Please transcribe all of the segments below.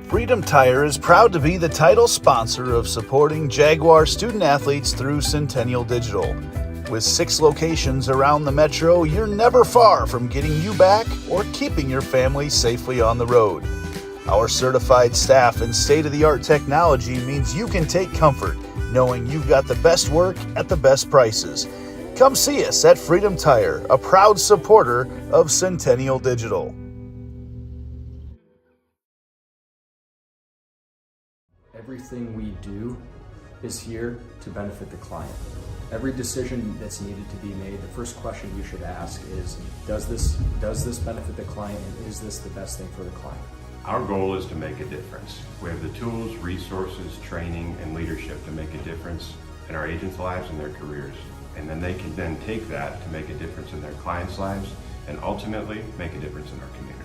Freedom Tire is proud to be the title sponsor of supporting Jaguar student athletes through Centennial Digital. With 6 locations around the metro, you're never far from getting you back or keeping your family safely on the road. Our certified staff and state-of-the-art technology means you can take comfort knowing you've got the best work at the best prices. Come see us at Freedom Tire, a proud supporter of Centennial Digital. Everything we do is here to benefit the client. Every decision that's needed to be made, the first question you should ask is, does this benefit the client, and is this the best thing for the client? Our goal is to make a difference. We have the tools, resources, training, and leadership to make a difference in our agents' lives and their careers. And then they can then take that to make a difference in their clients' lives and ultimately make a difference in our communities.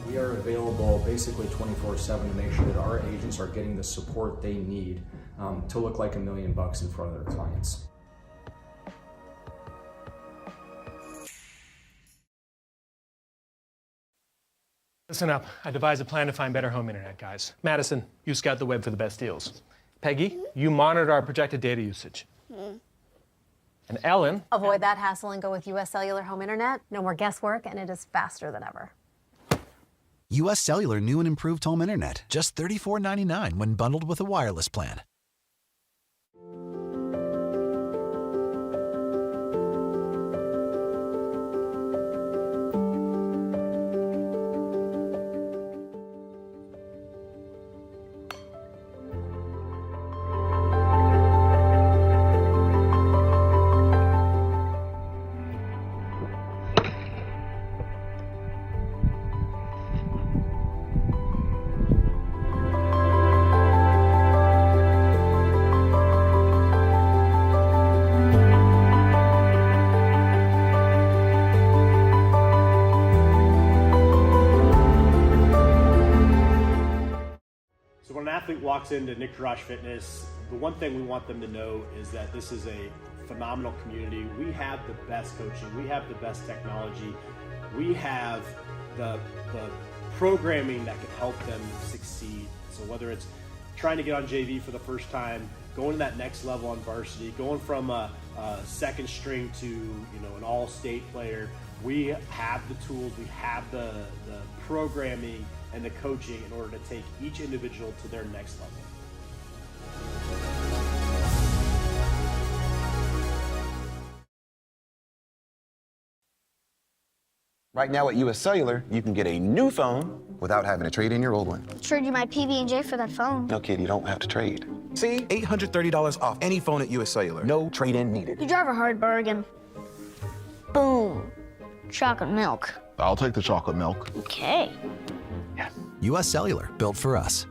We are available basically 24/7 to make sure that our agents are getting the support they need to look like $1 million in front of their clients. Listen up. I devised a plan to find better home internet, guys. Madison, you scout the web for the best deals. Peggy, you monitor our projected data usage. And Ellen... Avoid that hassle and go with US Cellular Home Internet. No more guesswork, and it is faster than ever. US Cellular new and improved home internet. Just $34.99 when bundled with a wireless plan. When an athlete walks into Nick Garage Fitness, the one thing we want them to know is that this is a phenomenal community. We have the best coaching, we have the best technology, we have the programming that can help them succeed. So whether it's trying to get on JV for the first time, going to that next level on varsity, going from a second string to an all-state player, we have the tools, we have the programming and the coaching in order to take each individual to their next level. Right now at US Cellular, you can get a new phone without having to trade in your old one. Trade you my PB&J for that phone. No, kid, you don't have to trade. See? $830 off any phone at US Cellular. No trade-in needed. You drive a hard bargain. Boom. Chocolate milk. I'll take the chocolate milk. Okay. Yes. US Cellular, built for us.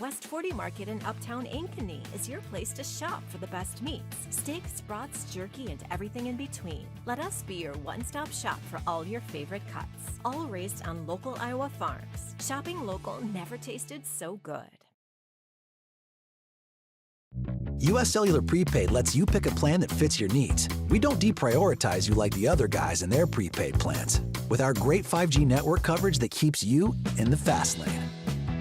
West 40 Market in Uptown Ankeny is your place to shop for the best meats, steaks, brats, jerky, and everything in between. Let us be your one-stop shop for all your favorite cuts, all raised on local Iowa farms. Shopping local never tasted so good. US Cellular Prepaid lets you pick a plan that fits your needs. We don't deprioritize you like the other guys in their prepaid plans. With our great 5G network coverage that keeps you in the fast lane.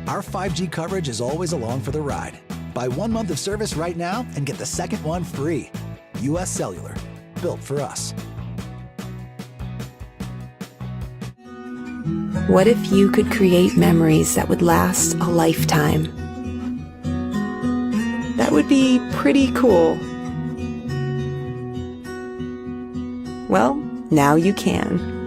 Our 5G coverage is always along for the ride. Buy 1 month of service right now and get the second one free. US Cellular, built for us. What if you could create memories that would last a lifetime? That would be pretty cool. Well, now you can.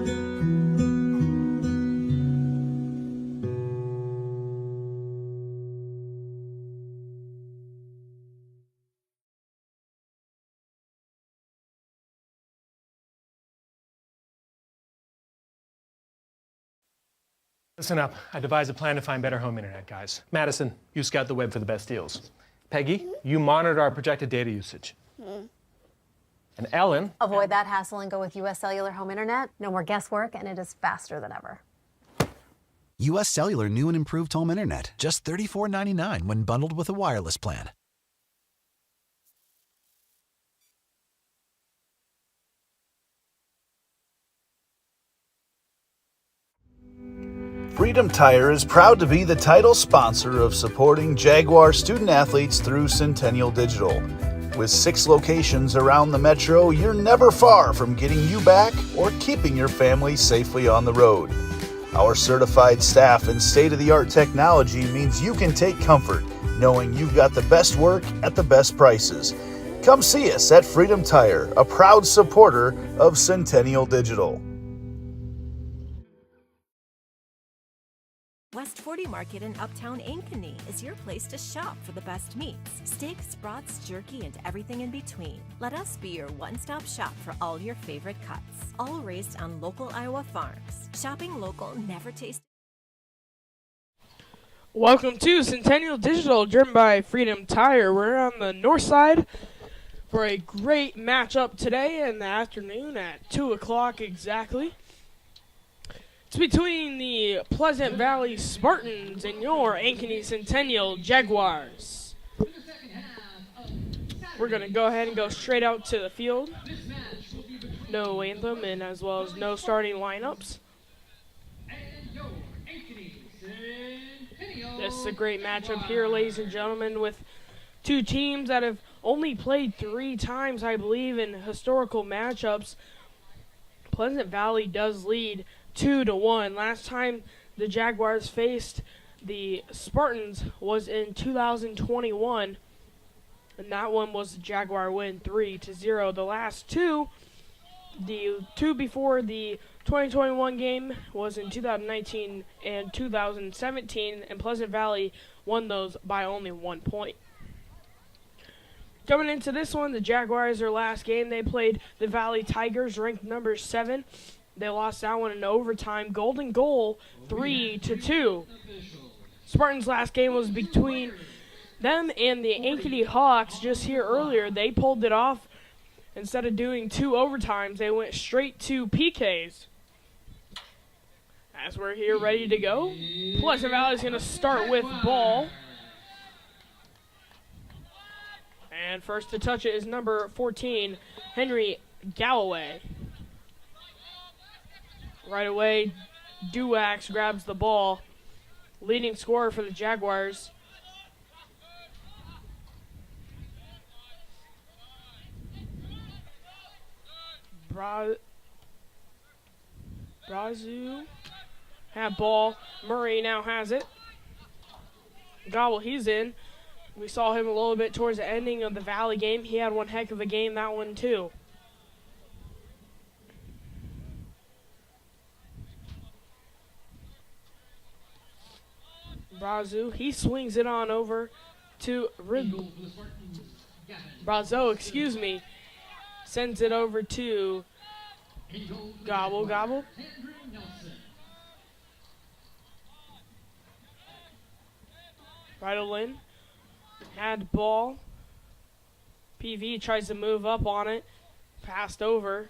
Listen up. I devised a plan to find better home internet, guys. Madison, you scout the web for the best deals. Peggy, you monitor our projected data usage. And Ellen... Avoid that hassle and go with US Cellular Home Internet. No more guesswork, and it is faster than ever. US Cellular new and improved home internet. Just $34.99 when bundled with a wireless plan. Freedom Tire is proud to be the title sponsor of supporting Jaguar student athletes through Centennial Digital. With 6 locations around the metro, you're never far from getting you back or keeping your family safely on the road. Our certified staff and state-of-the-art technology means you can take comfort knowing you've got the best work at the best prices. Come see us at Freedom Tire, a proud supporter of Centennial Digital. West 40 Market in Uptown Ankeny is your place to shop for the best meats, steaks, brats, jerky, and everything in between. Let us be your one-stop shop for all your favorite cuts, all raised on local Iowa farms. Shopping local never tastes. Welcome to Centennial Digital, driven by Freedom Tire. We're on the north side for a great matchup today in the afternoon at 2 o'clock exactly. It's between the Pleasant Valley Spartans and your Ankeny Centennial Jaguars. We're going to go ahead and go straight out to the field. No anthem and as well as no starting lineups. This is a great matchup here, ladies and gentlemen, with two teams that have only played 3 times, I believe, in historical matchups. Pleasant Valley does lead 2-1. Last time the Jaguars faced the Spartans was in 2021, and that one was the Jaguar win 3-0. The last two, the two before the 2021 game was in 2019 and 2017, and Pleasant Valley won those by only 1 point. Coming into this one, the Jaguars, their last game, they played the Valley Tigers, ranked number 7. They lost that one in overtime. Golden goal, 3-2. Spartans' last game was between them and the Ankeny Hawks just here earlier. They pulled it off. Instead of doing 2 overtimes, they went straight to PKs. As we're here ready to go, Pleasant Valley's going to start with ball. And first to touch it is number 14, Henry Galloway. Right away, Duax grabs the ball. Leading scorer for the Jaguars. Brazu have ball. Murray now has it. Gobble, he's in. We saw him a little bit towards the ending of the Valley game. He had one heck of a game, that one too. Brazu, he swings it on over to Brazo, excuse me. Sends it over to Gobble. Riddle had ball. PV tries to move up on it. Passed over.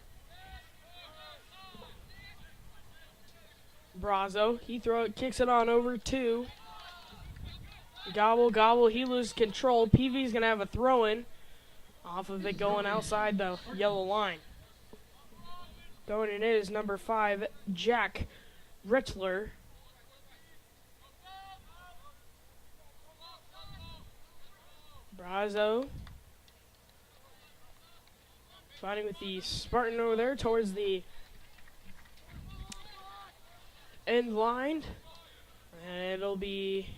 Brazo, he kicks it on over to Gobble, he loses control. PV's going to have a throw-in off of it going outside the yellow line. Going in is number 5, Jack Rittler. Brazo fighting with the Spartan over there towards the end line. And it'll be,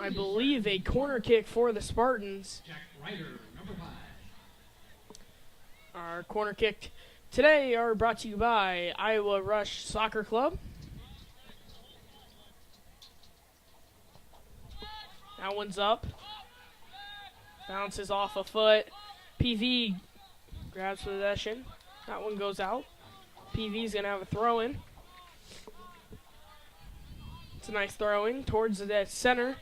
I believe, a corner kick for the Spartans. Jack Ryder, number 5. Our corner kick today are brought to you by Iowa Rush Soccer Club. That one's up. Bounces off a foot. PV grabs possession. That one goes out. PV's going to have a throw-in. It's a nice throw-in towards the center.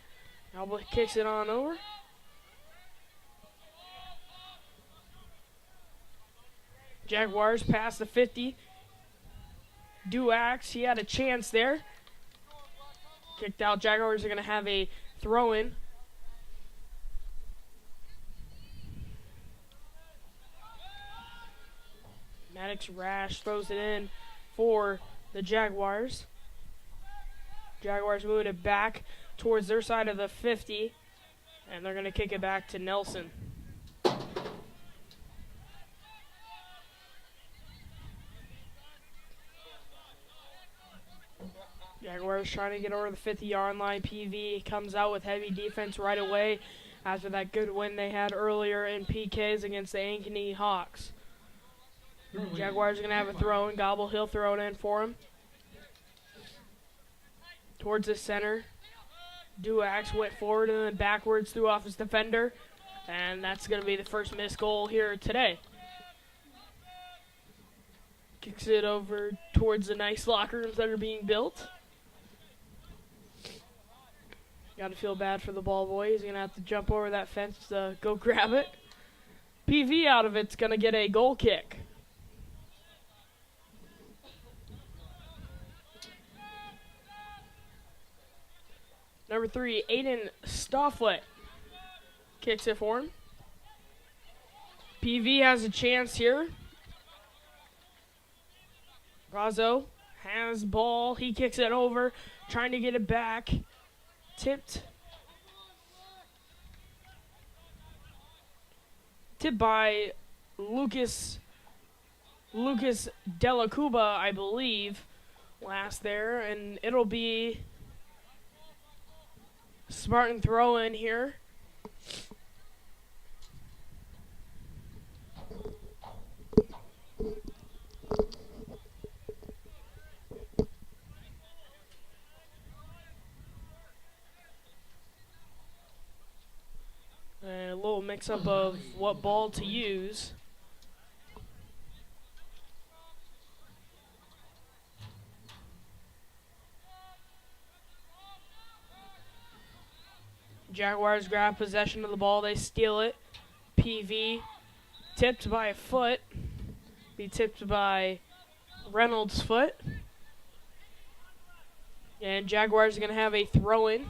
Alba kicks it on over. Jaguars past the 50. Duax, he had a chance there. Kicked out. Jaguars are going to have a throw-in. Maddox Rash throws it in for the Jaguars. Jaguars moving it back towards their side of the 50, and they're going to kick it back to Nelson. Jaguars trying to get over the 50-yard line. PV comes out with heavy defense right away after that good win they had earlier in PKs against the Ankeny Hawks. Jaguars are going to have a throw in. Gobble, he'll throw it in for him. Towards the center. Duax went forward and then backwards, threw off his defender. And that's going to be the first missed goal here today. Kicks it over towards the nice locker rooms that are being built. Got to feel bad for the ball boy. He's going to have to jump over that fence to go grab it. PV out of it's going to get a goal kick. Number 3, Aiden Stofflet kicks it for him. PV has a chance here. Brazo has ball. He kicks it over, trying to get it back. Tipped by Lucas Della Cuba, I believe, last there, and it'll be Spartan throw in here. And a little mix-up of what ball to use. Jaguars grab possession of the ball. They steal it. PV tipped by a foot. Be tipped by Reynolds' foot. And Jaguars are going to have a throw-in.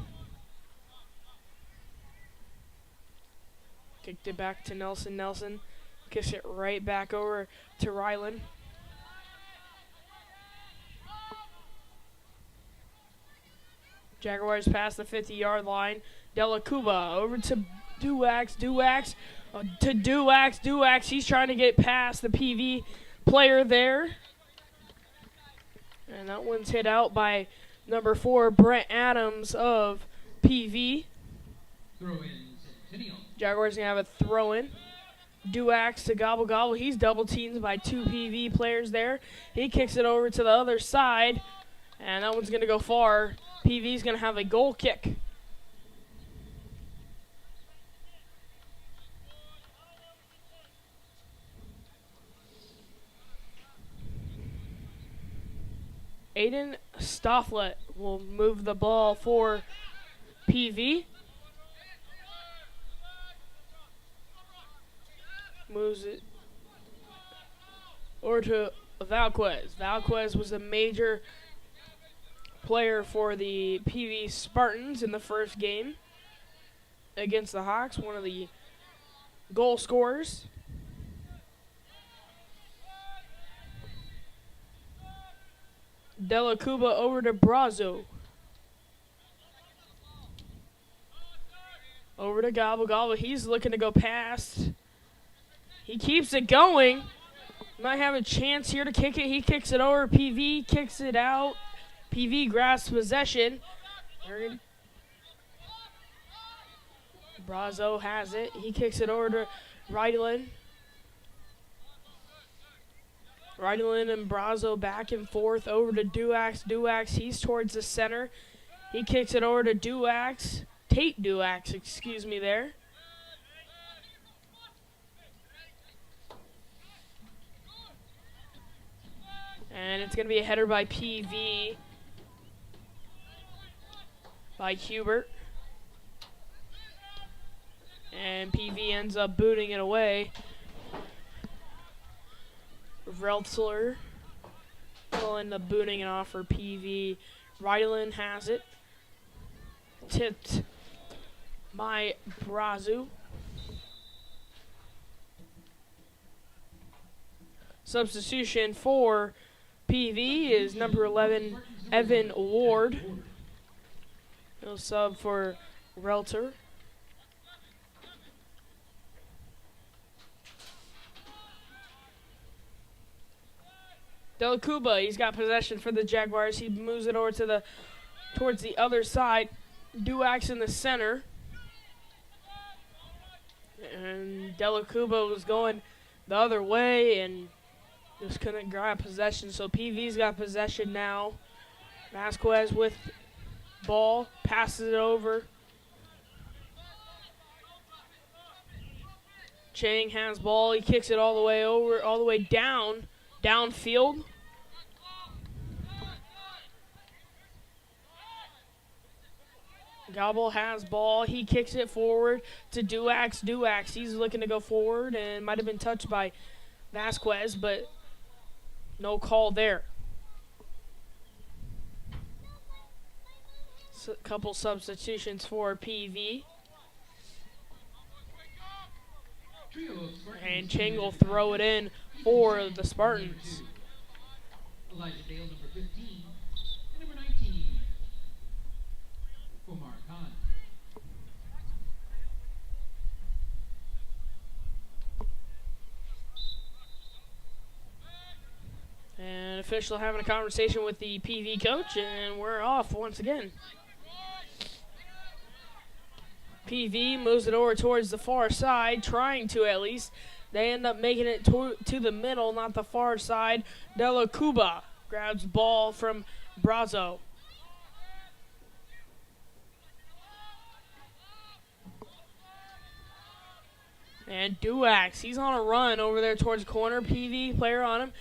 Kicked it back to Nelson. Nelson kicks it right back over to Ryland. Jaguars pass the 50-yard line. Della Cuba over to Duax. Duax to Duax. Duax, he's trying to get past the PV player there. And that one's hit out by number 4, Brent Adams of PV. Throw in Centennial. Jaguars going to have a throw-in. Duax to Gobble Gobble. He's double-teamed by 2 PV players there. He kicks it over to the other side, and that one's going to go far. PV's going to have a goal kick. Aiden Stofflet will move the ball for PV. Moves it over to Valquez. Valquez was a major player for the PV Spartans in the first game against the Hawks, one of the goal scorers. Della Cuba over to Brazo. Over to Gobble Gobble. He's looking to go past. He keeps it going. Might have a chance here to kick it. He kicks it over. PV kicks it out. PV grasps possession. Brazo has it. He kicks it over to Ryland. Ryland and Brazo back and forth over to Duax. Duax, he's towards the center. He kicks it over to Duax. Tate Duax, excuse me there. And it's going to be a header by PV. By Hubert. And PV ends up booting it away. Reltzler will end up booting it off for PV. Ryland has it. Tipped by Brazu. Substitution for PV is number 11, Evan Ward. He'll sub for Relter. Delacuba, he's got possession for the Jaguars. He moves it over to towards the other side. Duax in the center. And Delacuba was going the other way and just couldn't grab possession. So PV's got possession now. Vasquez with ball, passes it over. Chang has ball. He kicks it all the way over, all the way downfield. Gobble has ball. He kicks it forward to Duax. Duax, he's looking to go forward and might have been touched by Vasquez, but no call there. So, a couple substitutions for PV. And Chang will throw it in for the Spartans. Elijah Dale, number 15, and number 19, Kumar Khan. And official having a conversation with the PV coach, and we're off once again. PV moves it over towards the far side, trying to at least. They end up making it to the middle, not the far side. Delacuba grabs ball from Brazo. And Duax, he's on a run over there towards the corner. PV player on him.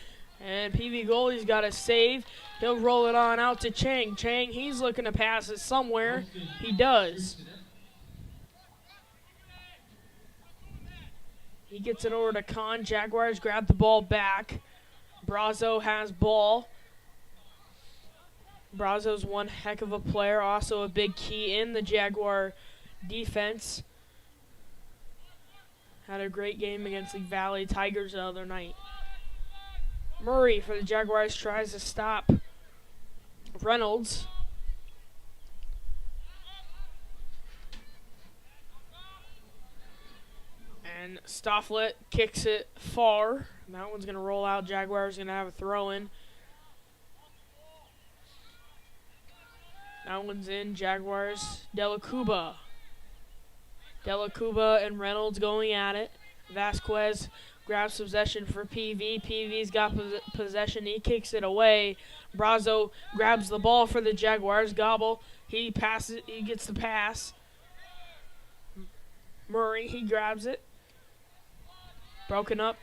And PV goalie's got a save. He'll roll it on out to Chang. Chang, he's looking to pass it somewhere. He does. He gets it over to Khan. Jaguars grab the ball back. Brazo has ball. Brazo's one heck of a player, also a big key in the Jaguar defense. Had a great game against the Valley Tigers the other night. Murray for the Jaguars tries to stop Reynolds. And Stofflet kicks it far. That one's going to roll out. Jaguars going to have a throw-in. That one's in. Jaguars. Delacuba. Delacuba and Reynolds going at it. Vasquez grabs possession for PV. PV's got possession. He kicks it away. Brazo grabs the ball for the Jaguars. Gobble. He passes. He gets the pass. Murray. He grabs it. Broken up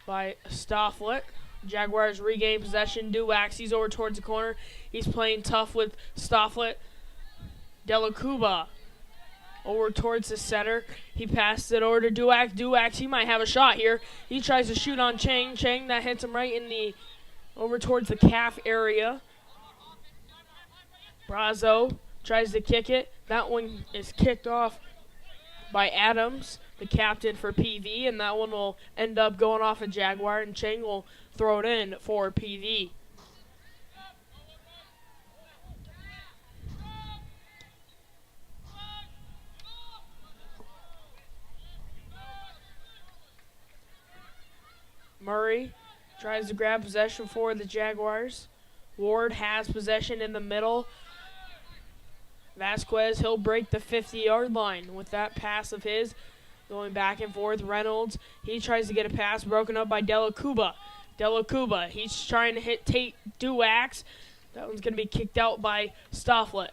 by Stofflet. Jaguars regain possession. Duax, he's over towards the corner. He's playing tough with Stofflet. Delacuba over towards the center. He passes it over to Duax. Duax, he might have a shot here. He tries to shoot on Chang. Chang, that hits him right in over towards the calf area. Brazo tries to kick it. That one is kicked off by Adams, the captain for PV, and that one will end up going off a Jaguar, and Chang will throw it in for PV. Murray tries to grab possession for the Jaguars. Ward has possession in the middle. Vasquez, he'll break the 50-yard line with that pass of his. Going back and forth. Reynolds, he tries to get a pass broken up by Delacuba. Delacuba, he's trying to hit Tate Duax. That one's going to be kicked out by Stofflet.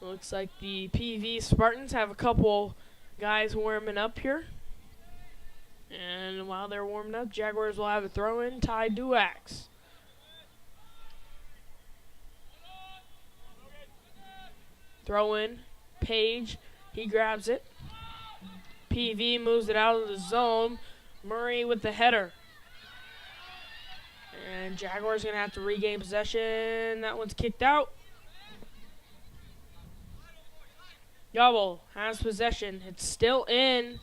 Looks like the PV Spartans have a couple guys warming up here. And while they're warming up, Jaguars will have a throw-in. Ty Duax. Throw in. Page. He grabs it. PV moves it out of the zone. Murray with the header. And Jaguars going to have to regain possession. That one's kicked out. Gobble has possession. It's still in.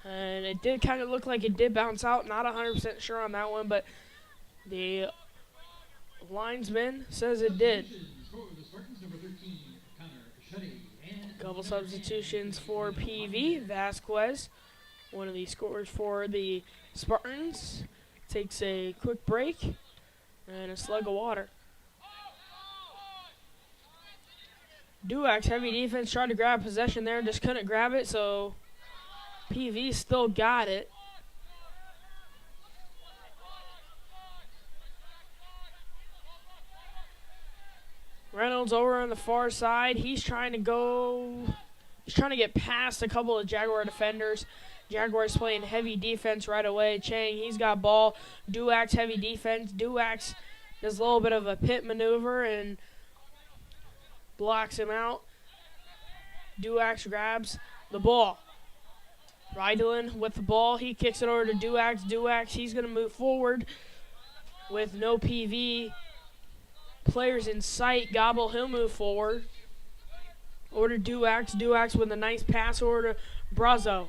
And it did kind of look like it did bounce out. Not 100% sure on that one, but the linesman says it did. Couple substitutions for PV. Vasquez, one of the scorers for the Spartans, takes a quick break and a slug of water. Duax, heavy defense, tried to grab possession there, just couldn't grab it, so PV still got it. Reynolds over on the far side. He's trying to get past a couple of Jaguar defenders. Jaguars playing heavy defense right away. Chang, he's got ball. Duax, heavy defense. Duax does a little bit of a pit maneuver and blocks him out. Duax grabs the ball. Rydlin with the ball. He kicks it over to Duax. Duax, he's going to move forward with no PV players in sight. Gobble, he'll move forward. Over to Duax. Duax with a nice pass over to Brazo.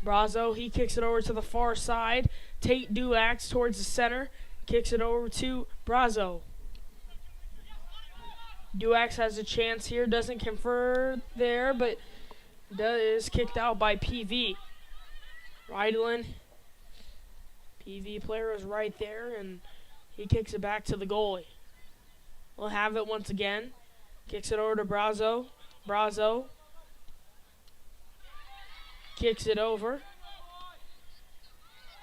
Brazo, he kicks it over to the far side. Tate Duax towards the center. Kicks it over to Brazo. Duax has a chance here. Doesn't confer there, but is kicked out by PV. Rydlin. PV player is right there, and he kicks it back to the goalie. We'll have it once again. Kicks it over to Brazo. Brazo kicks it over.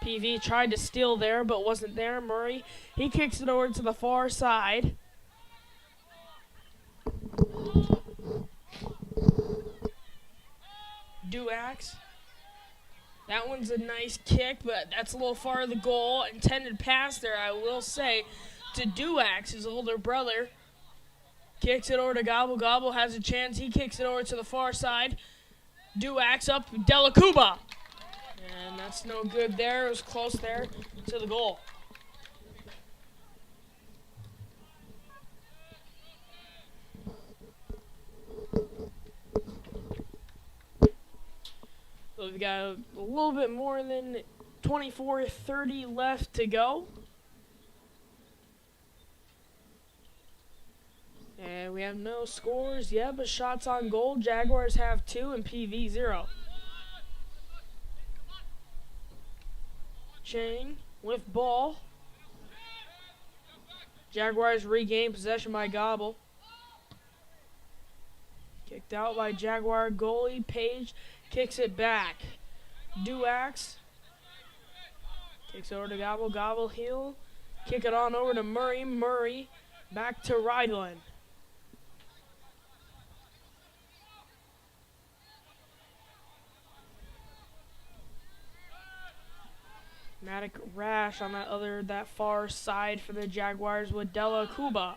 PV tried to steal there, but wasn't there. Murray, he kicks it over to the far side. Duax. That one's a nice kick, but that's a little far of the goal. Intended pass there, I will say, to Duax, his older brother. Kicks it over to Gobble. Gobble has a chance. He kicks it over to the far side. Duax up, Dela Cuba. And that's no good there. It was close there to the goal. So we've got a little bit more than 24:30 left to go. And we have no scores yet, but shots on goal. Jaguars have 2 and PV 0. Chang with ball. Jaguars regain possession by Gobble. Kicked out by Jaguar goalie. Page kicks it back. Duax kicks over to Gobble. Gobble heel. Kick it on over to Murray. Murray back to Rydlin. Matic Rash on that far side for the Jaguars with Dela Cuba.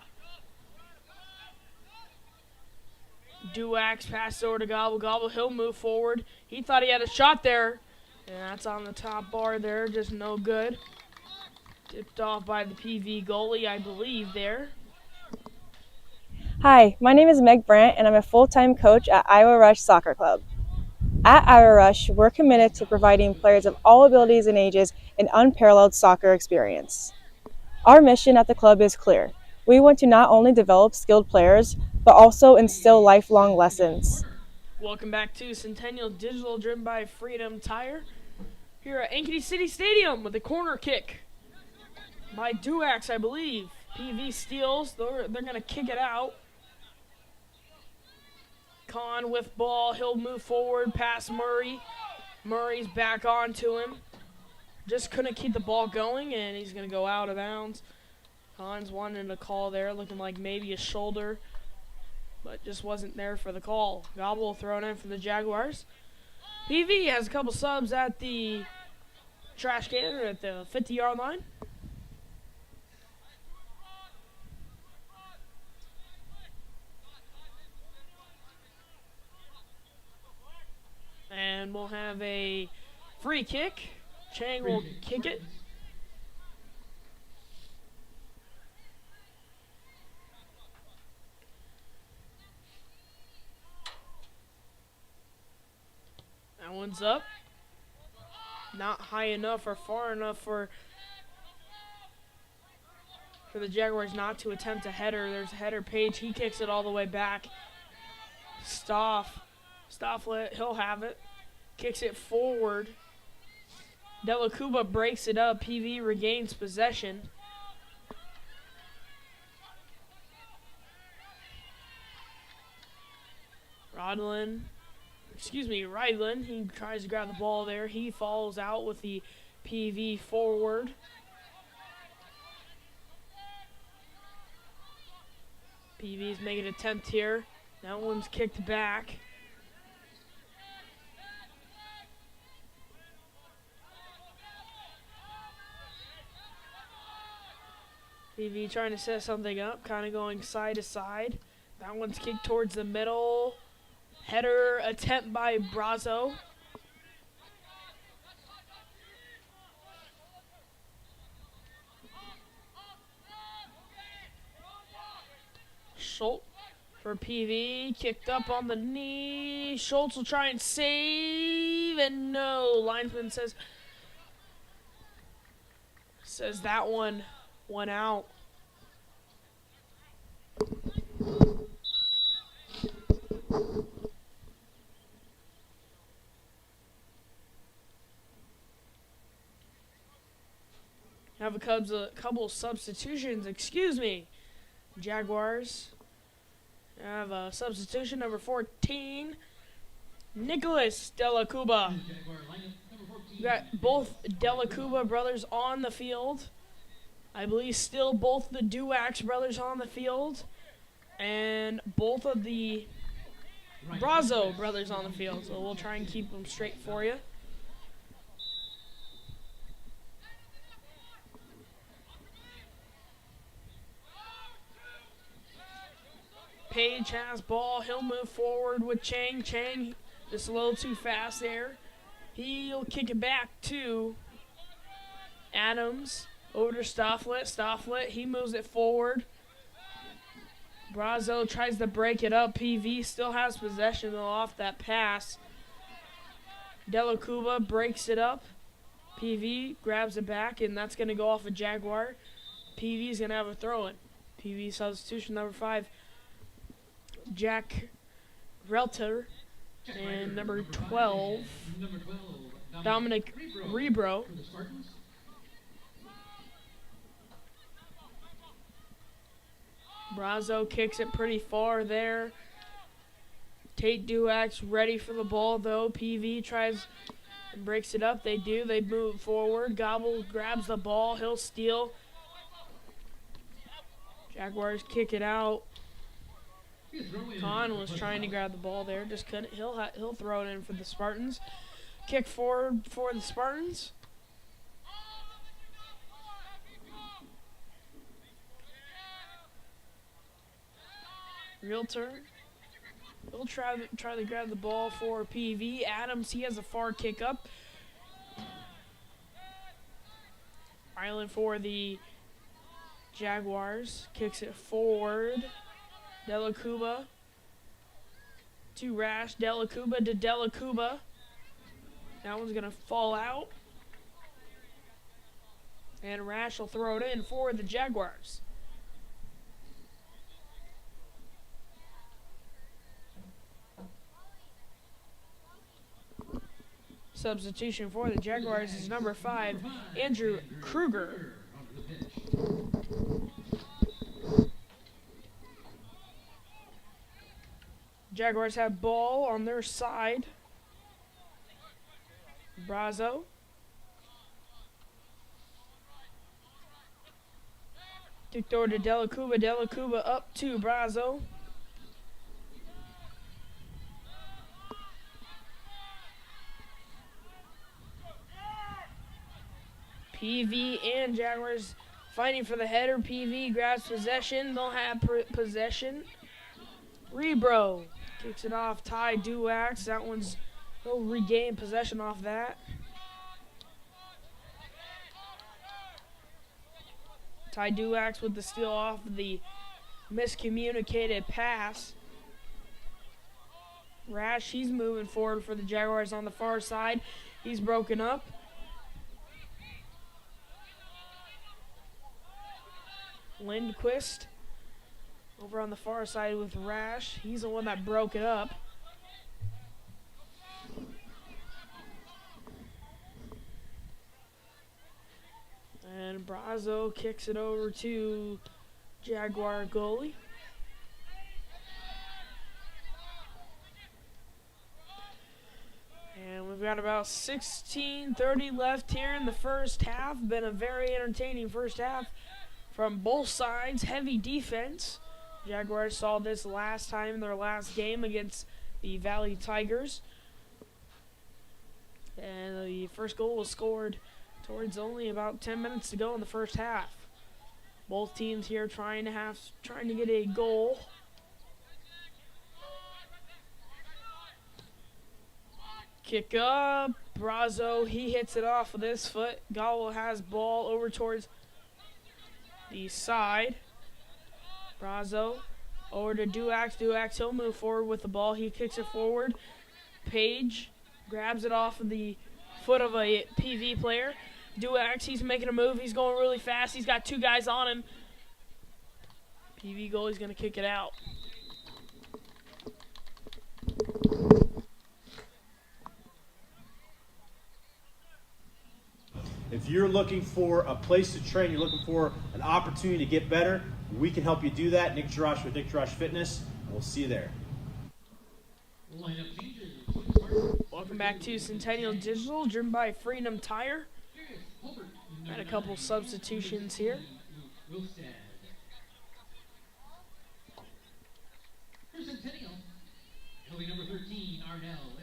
Duax passes over to Gobble. Gobble, he'll move forward. He thought he had a shot there. And that's on the top bar there, just no good. Tipped off by the PV goalie, I believe, there. Hi, my name is Meg Brandt, and I'm a full-time coach at Iowa Rush Soccer Club. At Iowa Rush, we're committed to providing players of all abilities and ages an unparalleled soccer experience. Our mission at the club is clear. We want to not only develop skilled players, but also instill lifelong lessons. Welcome back to Centennial Digital, driven by Freedom Tire. Here at Ankeny City Stadium with a corner kick by Duax, I believe. PV steals. They're going to kick it out. Kahn with ball. He'll move forward past Murray. Murray's back on to him. Just couldn't keep the ball going, and he's going to go out of bounds. Kahn's wanting a call there, looking like maybe a shoulder, but just wasn't there for the call. Gobble thrown in for the Jaguars. PV has a couple subs at the trash can or at the 50-yard line. And we'll have a free kick. Chang will kick it. That one's up. not high enough or far enough for the Jaguars not to attempt a header. There's a header. Page, he kicks it all the way back. Stofflet, he'll have it. Kicks it forward. Delacuba breaks it up. PV regains possession. Rydland, he tries to grab the ball there. He falls out with the PV forward. PV's making an attempt here. That one's kicked back. PV trying to set something up, kind of going side to side. That one's kicked towards the middle. Header attempt by Brazo. Schultz for PV, kicked up on the knee. Schultz will try and save, and no. Linesman says that one went out. Have a couple substitutions, excuse me. Jaguars have a substitution, number 14, Nicholas Delacuba. We got both Delacuba brothers on the field. I believe still both the Duax brothers on the field. And both of the Brazo brothers on the field. So we'll try and keep them straight for you. Page has ball. He'll move forward with Chang. Chang just a little too fast there. He'll kick it back to Adams. Over to Stofflet. Stofflet, he moves it forward. Brazo tries to break it up. PV still has possession though off that pass. Delacuba breaks it up. PV grabs it back, and that's going to go off a Jaguar. PV's going to have a throw-in. PV substitution number 5. Jack Relter, and number 12, Dominic Rebro. Brazo kicks it pretty far there. Tate Duax ready for the ball though. PV tries and breaks it up. They do. They move forward. Gobble grabs the ball. He'll steal. Jaguars kick it out. Kahn was trying to grab the ball there, just couldn't. He'll throw it in for the Spartans. Kick forward for the Spartans. Realtor. He'll try to grab the ball for PV. Adams, he has a far kick up. Island for the Jaguars. Kicks it forward. Delacuba to Rash. Delacuba to Delacuba. That one's going to fall out. And Rash will throw it in for the Jaguars. Substitution for the Jaguars is number 5, Andrew Kruger. Jaguars have ball on their side. Brazo. Kicked over to Delacuba. Delacuba up to Brazo. PV and Jaguars fighting for the header. PV grabs possession. They'll have possession. Rebro kicks it off. Ty Duax. That one's, he'll regain possession off that. Ty Duax with the steal off the miscommunicated pass. Rash, he's moving forward for the Jaguars on the far side. He's broken up. Lindquist over on the far side with Rash. He's the one that broke it up. And Brazo kicks it over to Jaguar goalie. And we've got about 16:30 left here in the first half. Been a very entertaining first half from both sides. Heavy defense. Jaguars saw this last time in their last game against the Valley Tigers. And the first goal was scored towards only about 10 minutes to go in the first half. Both teams here trying to get a goal. Kick up, Brazo, he hits it off with his foot. Gallo has ball over towards the side. Brazo over to Duax. Duax, he'll move forward with the ball. He kicks it forward. Page grabs it off of the foot of a PV player. Duax, he's making a move. He's going really fast. He's got two guys on him. PV goalie's going to kick it out. If you're looking for a place to train, you're looking for an opportunity to get better, we can help you do that. Nick Jarash with Nick Jarash Fitness, and we'll see you there. Welcome back to Centennial Digital, driven by Freedom Tire. Had a couple substitutions here. For Centennial, it'll be number 13, Arnell,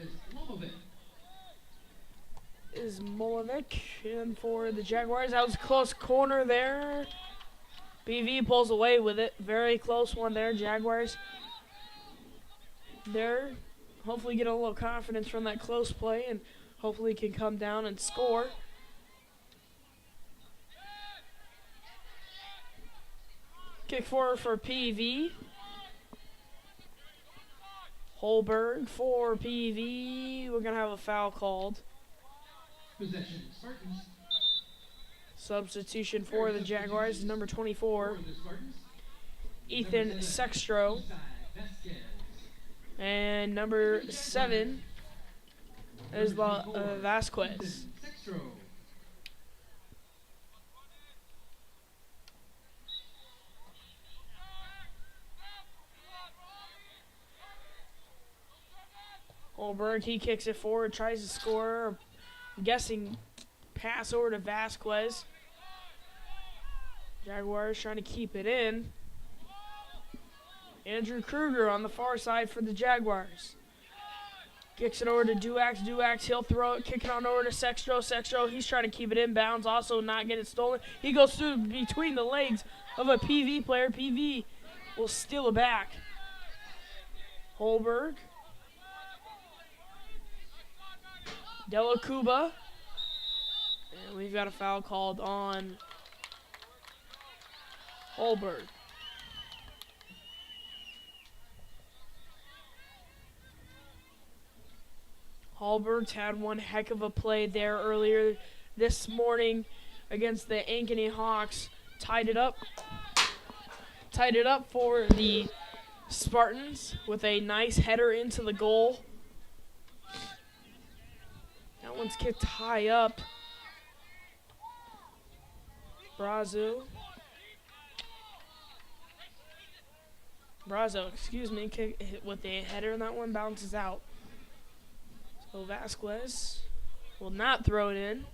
is Molovic. And for the Jaguars, that was a close corner there. PV pulls away with it. Very close one there. Jaguars there. Hopefully get a little confidence from that close play and hopefully can come down and score. Kick forward for PV. Holberg for PV. We're going to have a foul called. Possession, Spartans. Substitution for the Jaguars is number 24, Ethan Sextro. And number 7 is Vasquez. Holberg, he kicks it forward, tries to score. I'm guessing pass over to Vasquez. Jaguars trying to keep it in. Andrew Kruger on the far side for the Jaguars. Kicks it over to Duax. Duax, he'll throw it, kick it on over to Sextro. Sextro, he's trying to keep it in bounds, also not get it stolen. He goes through between the legs of a PV player. PV will steal it back. Holberg. Della Cuba. And we've got a foul called on Holberg. Holberg's had one heck of a play there earlier this morning against the Ankeny Hawks. Tied it up for the Spartans with a nice header into the goal. That one's kicked high up. Brazo, excuse me, kick hit with a header, and that one bounces out. So Vasquez will not throw it in.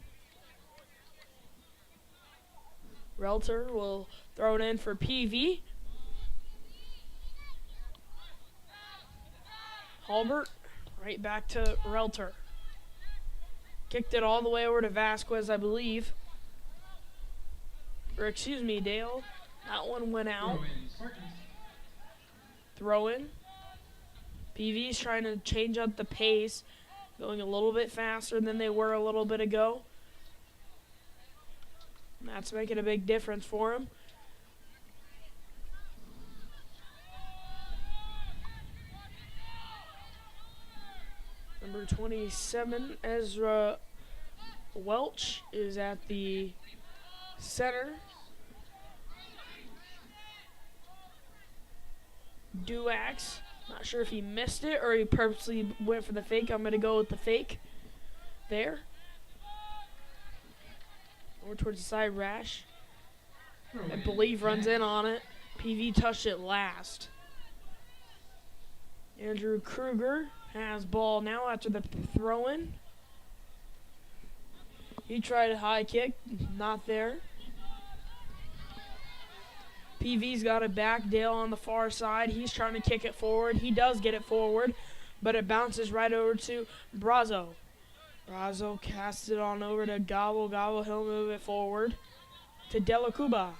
Relter will throw it in for PV. Halbert, right back to Relter. Kicked it all the way over to Vasquez, I believe. Or excuse me, Dale. That one went out. Throw in. PV's trying to change up the pace, going a little bit faster than they were a little bit ago. And that's making a big difference for him. Number 27, Ezra Welch, is at the center. Duax. Not sure if he missed it or he purposely went for the fake. I'm going to go with the fake there. Over towards the side, Rash. I believe runs in on it. PV touched it last. Andrew Kruger has ball now after the throw-in. He tried a high kick, not there. PV's got it back. Dale on the far side. He's trying to kick it forward. He does get it forward, but it bounces right over to Brazo. Brazo casts it on over to Gobble. Gobble, he'll move it forward to Dela Cuba.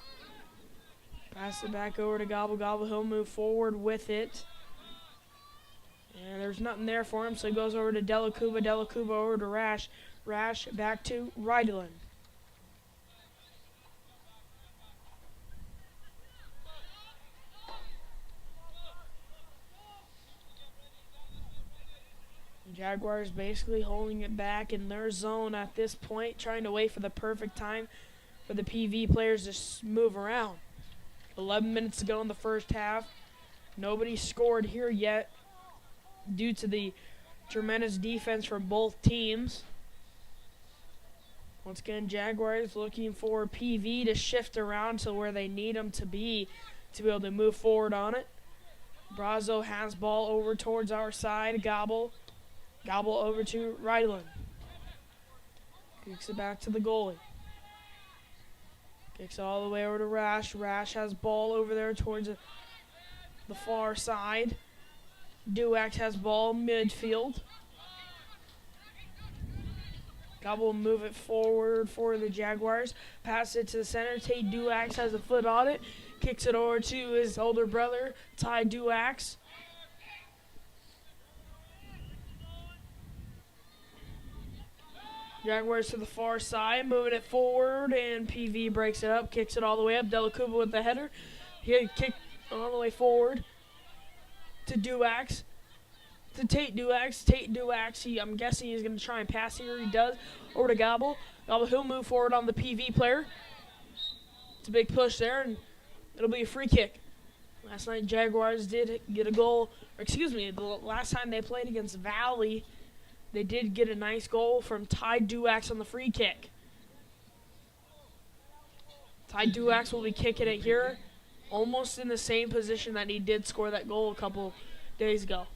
Pass it back over to Gobble. Gobble, he'll move forward with it. And there's nothing there for him, so he goes over to Dela Cuba. Dela Cuba over to Rash. Rash back to Rydeland. Jaguars basically holding it back in their zone at this point, trying to wait for the perfect time for the PV players to move around. 11 minutes to go in the first half. Nobody scored here yet due to the tremendous defense from both teams. Once again, Jaguars looking for PV to shift around to where they need them to be able to move forward on it. Brazo has ball over towards our side. Gobble over to Ryland. Kicks it back to the goalie. Kicks it all the way over to Rash. Rash has ball over there towards the far side. Duax has ball midfield. Gobble will move it forward for the Jaguars. Pass it to the center. Tate Duax has a foot on it. Kicks it over to his older brother, Ty Duax. Jaguars to the far side, moving it forward, and PV breaks it up, kicks it all the way up. Dela Cuba with the header. He kicked all the way forward to Duax. To Tate Duax. Tate Duax, I'm guessing he's going to try and pass here. He does. Over to Gobble. Gobble, he'll move forward on the PV player. It's a big push there, and it'll be a free kick. Last night, Jaguars did get a goal. Or excuse me, the last time they played against Valley, they did get a nice goal from Ty Duax on the free kick. Ty Duax will be kicking it here, almost in the same position that he did score that goal a couple days ago.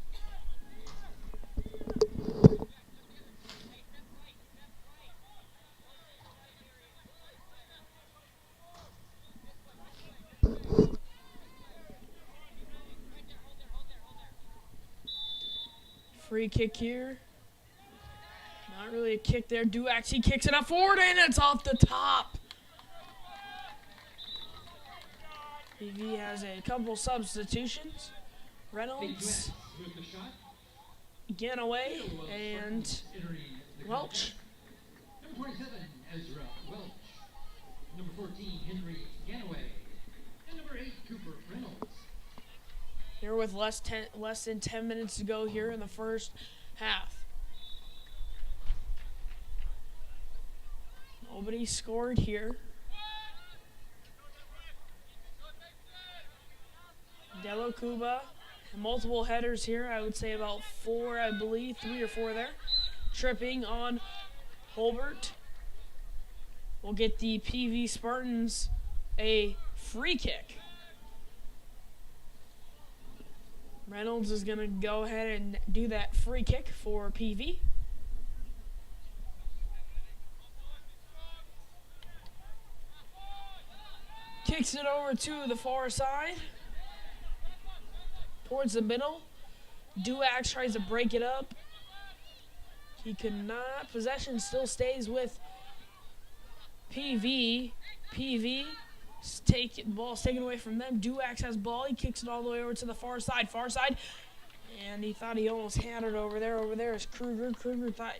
Free kick here. Not really a kick there. Duax, he kicks it up forward, and it's off the top. PV has a couple substitutions. Reynolds, Ganaway, and Welch. Number 27, Ezra Welch. Number 14, Henry Ganaway. And number 8, Cooper Reynolds. Here with less than 10 minutes to go here in the first half. Nobody scored here. Dela Cuba, multiple headers here. I would say about 4, I believe, 3 or 4 there. Tripping on Holbert. We'll get the PV Spartans a free kick. Reynolds is going to go ahead and do that free kick for PV. Kicks it over to the far side. Towards the middle. Duax tries to break it up. He could not. Possession still stays with PV. PV. Ball's taken away from them. Duax has ball. He kicks it all the way over to the far side. Far side. And he thought he almost had it over there. Over there is Kruger. Kruger thought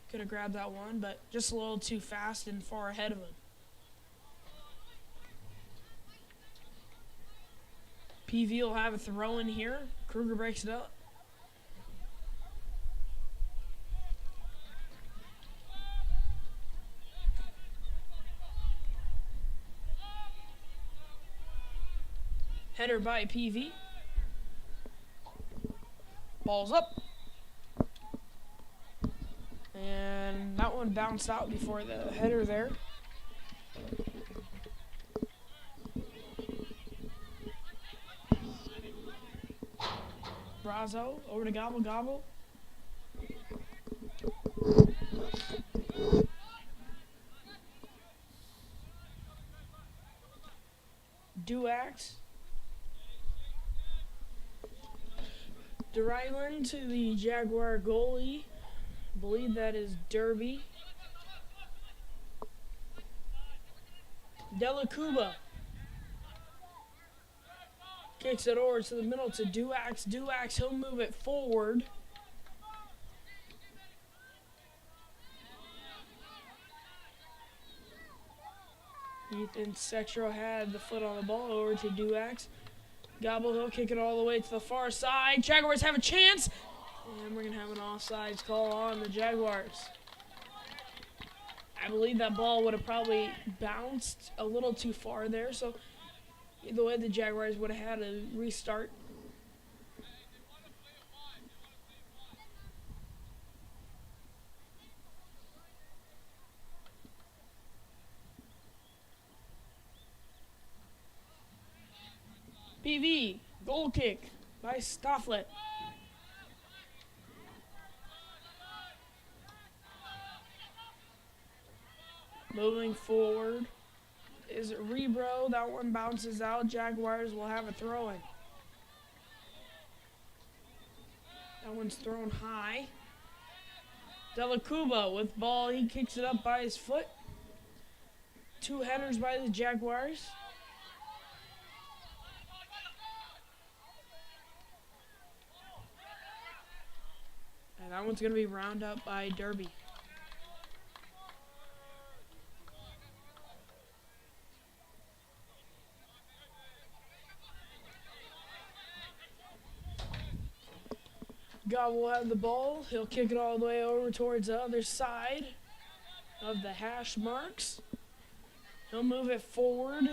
could have grabbed that one, but just a little too fast and far ahead of him. PV will have a throw in here. Kruger breaks it up. Header by PV. Ball's up. And that one bounced out before the header there. Brazo over to Gobble Gobble. Duax. Dryland to the Jaguar goalie. I believe that is Derby. Delacuba kicks it over to the middle to Duax. Duax, he'll move it forward. Ethan Sextro had the foot on the ball over to Duax. Gobble, he'll kick it all the way to the far side. Jaguars have a chance. And we're going to have an offsides call on the Jaguars. I believe that ball would have probably bounced a little too far there. So either way, the Jaguars would have had to restart. PV, goal kick by Stofflet. Moving forward is Rebro. That one bounces out. Jaguars will have a throw-in. That one's thrown high. Delacuba with ball. He kicks it up by his foot. 2 headers by the Jaguars. And that one's going to be round up by Derby. God will have the ball. He'll kick it all the way over towards the other side of the hash marks. He'll move it forward.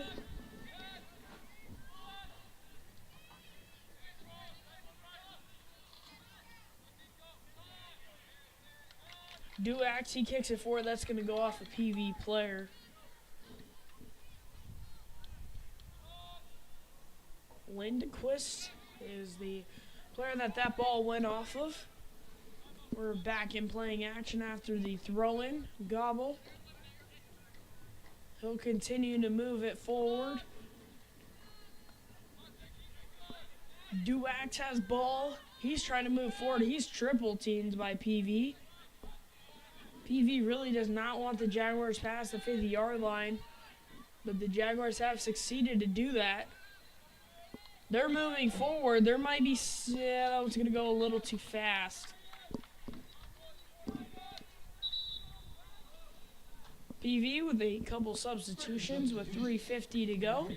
Duax, he kicks it forward. That's going to go off a PV player. Lindquist is the player that ball went off of. We're back in playing action after the throw-in. Gobble. He'll continue to move it forward. Duax has ball. He's trying to move forward. He's triple teamed by PV. PV really does not want the Jaguars past the 50-yard line, but the Jaguars have succeeded to do that. They're moving forward. There might be, that one's going to go a little too fast. PV with a couple substitutions with 3:50 to go.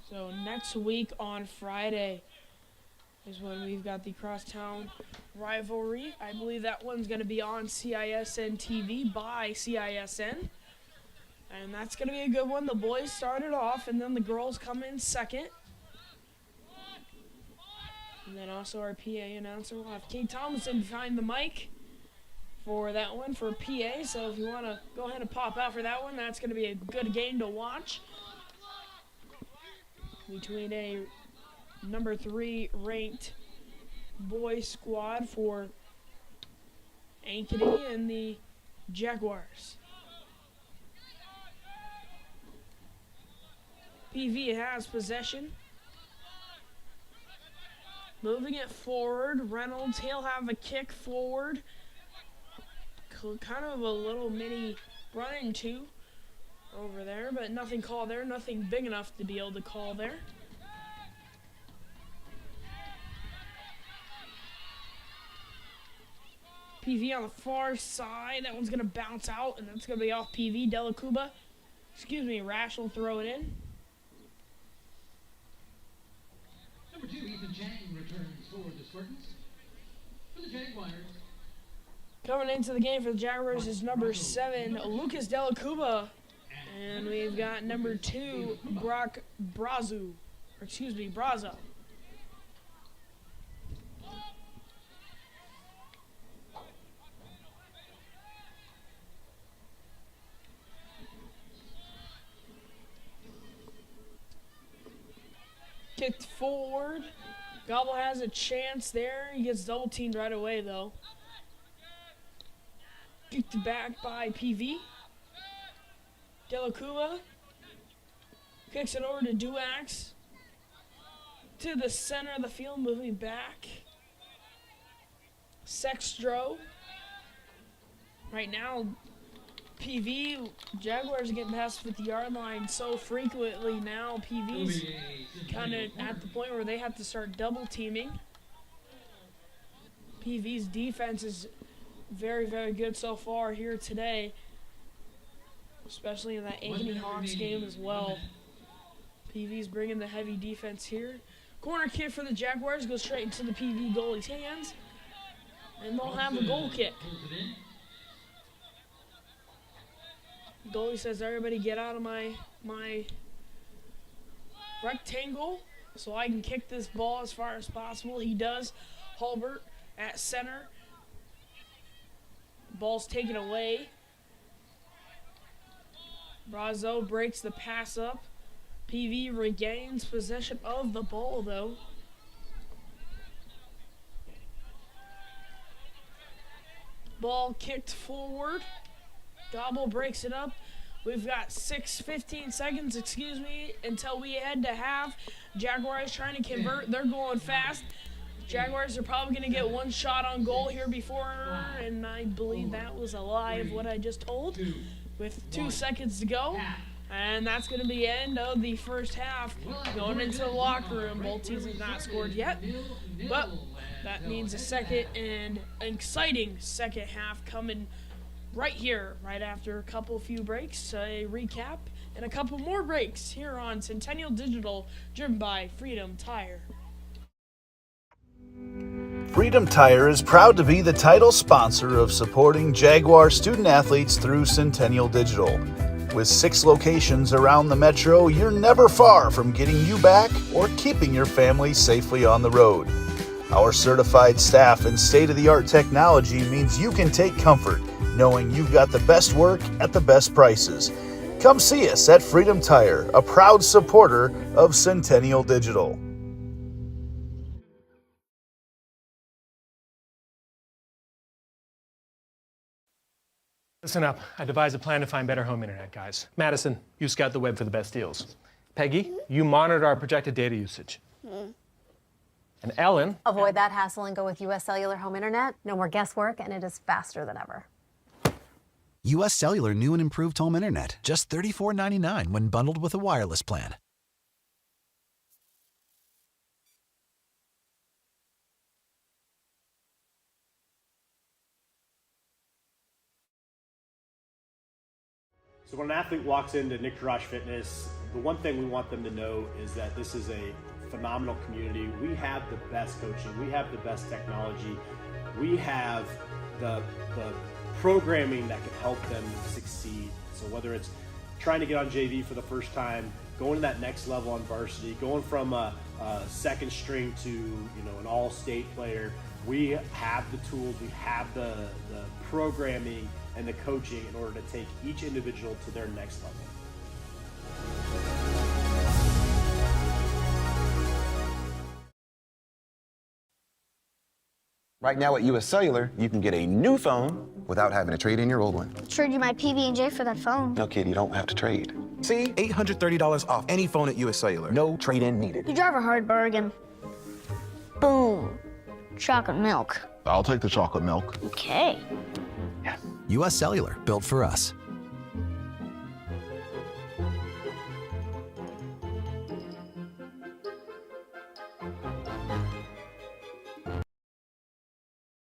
So next week on Friday is when we've got the crosstown rivalry. I believe that one's going to be on CISN TV by CISN. And that's going to be a good one. The boys started off, and then the girls come in second. And then also our PA announcer will have Kate Thomason behind the mic for that one for PA. So if you want to go ahead and pop out for that one, that's going to be a good game to watch. Between a number 3 ranked boys squad for Ankeny and the Jaguars. PV has possession. Moving it forward. Reynolds, he'll have a kick forward. Kind of a little mini run into over there, but nothing called there. Nothing big enough to be able to call there. PV on the far side. That one's going to bounce out, and that's going to be off PV. Delacuba. Rash will throw it in. Nathan Chang returns for the Spartans. For the Jaguars. Coming into the game for the Jaguars is number 7, Lucas Della Cuba. And we've got number 2, Brock Brazo. Brazo. Kicked forward. Gobble has a chance there. He gets double teamed right away, though. Kicked back by PV. Della Cuba kicks it over to Duax. To the center of the field, moving back. Sextro. Right now, PV, Jaguars are getting past the 50-yard line so frequently now. PV's kind of at the point where they have to start double teaming. PV's defense is very, very good so far here today, especially in that Ankeny Hawks game as well. PV's bringing the heavy defense here. Corner kick for the Jaguars goes straight into the PV goalie's hands, and they'll have a goal kick. Goalie says, everybody get out of my rectangle so I can kick this ball as far as possible. He does. Hulbert at center. Ball's taken away. Brazo breaks the pass up. PV regains possession of the ball, though. Ball kicked forward. Gobble breaks it up. We've got 15 seconds, until we head to half. Jaguars trying to convert. They're going fast. Jaguars are probably going to get one shot on goal here before, and I believe that was a lie of what I just told. With 2 seconds to go. And that's going to be the end of the first half. Going into the locker room. Both teams have not scored yet. But that means a second and exciting second half coming right here, right after a few breaks, a recap, and a couple more breaks here on Centennial Digital, driven by Freedom Tire. Freedom Tire is proud to be the title sponsor of supporting Jaguar student athletes through Centennial Digital. With 6 locations around the metro, you're never far from getting you back or keeping your family safely on the road. Our certified staff and state-of-the-art technology means you can take comfort knowing you've got the best work at the best prices. Come see us at Freedom Tire, a proud supporter of Centennial Digital. Listen up. I devised a plan to find better home internet, guys. Madison, you scout the web for the best deals. Peggy, you monitor our projected data usage. And Ellen... Avoid that hassle and go with US Cellular Home Internet. No more guesswork, and it is faster than ever. US Cellular new and improved home internet. Just $34.99 when bundled with a wireless plan. So when an athlete walks into Nick Garage Fitness, the one thing we want them to know is that this is a phenomenal community. We have the best coaching. We have the best technology. We have the programming that can help them succeed. So whether it's trying to get on JV for the first time, going to that next level on varsity, going from a second string to an all-state player, we have the tools, we have the programming and the coaching in order to take each individual to their next level. Right now at US Cellular, you can get a new phone without having to trade in your old one. Trade you my PB&J for that phone. No, kid, you don't have to trade. See? $830 off any phone at US Cellular. No trade-in needed. You drive a hard bargain. Boom. Chocolate milk. I'll take the chocolate milk. Okay. US Cellular, built for us.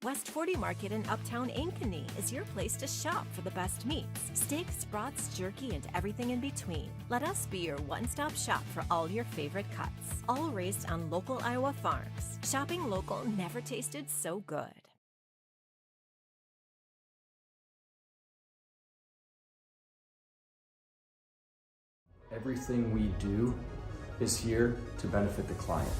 West 40 Market in Uptown Ankeny is your place to shop for the best meats. Steaks, brats, jerky, and everything in between. Let us be your one-stop shop for all your favorite cuts. All raised on local Iowa farms. Shopping local never tasted so good. Everything we do is here to benefit the client.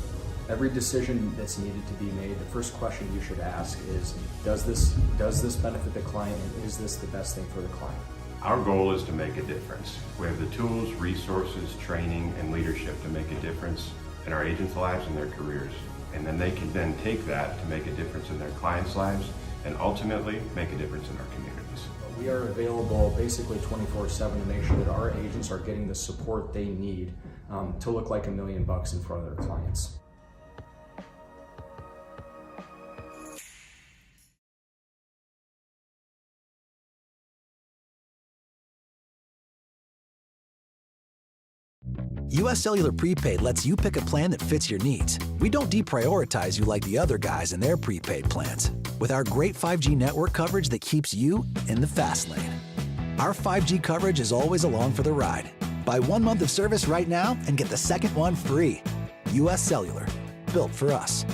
Every decision that's needed to be made, the first question you should ask is, does this benefit the client, and is this the best thing for the client? Our goal is to make a difference. We have the tools, resources, training, and leadership to make a difference in our agents' lives and their careers. And then they can then take that to make a difference in their clients' lives and ultimately make a difference in our communities. We are available basically 24/7 to make sure that our agents are getting the support they need to look like $1 million in front of their clients. US Cellular Prepaid lets you pick a plan that fits your needs. We don't deprioritize you like the other guys in their prepaid plans. With our great 5G network coverage that keeps you in the fast lane. Our 5G coverage is always along for the ride. Buy 1 month of service right now and get the second one free. US Cellular, built for us.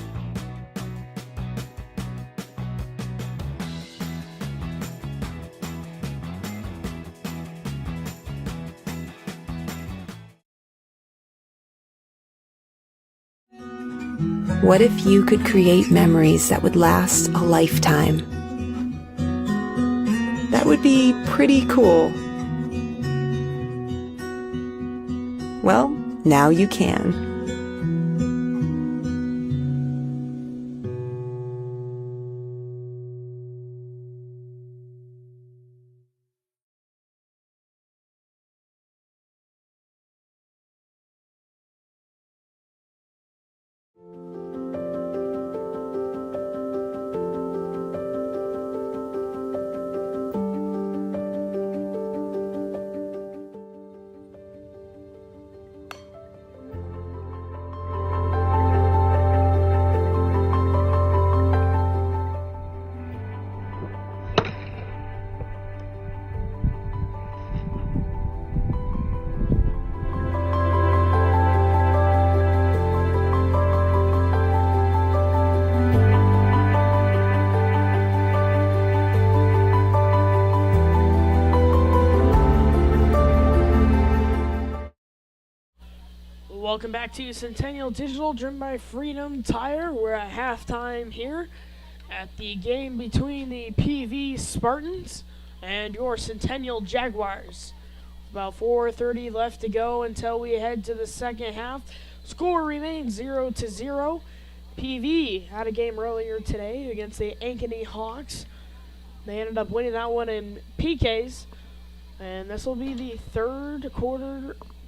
What if you could create memories that would last a lifetime? That would be pretty cool. Well, now you can. Welcome back to Centennial Digital, driven by Freedom Tire. We're at halftime here at the game between the PV Spartans and your Centennial Jaguars. About 4:30 left to go until we head to the second half. Score remains 0-0. PV had a game earlier today against the Ankeny Hawks. They ended up winning that one in PKs, and this will be the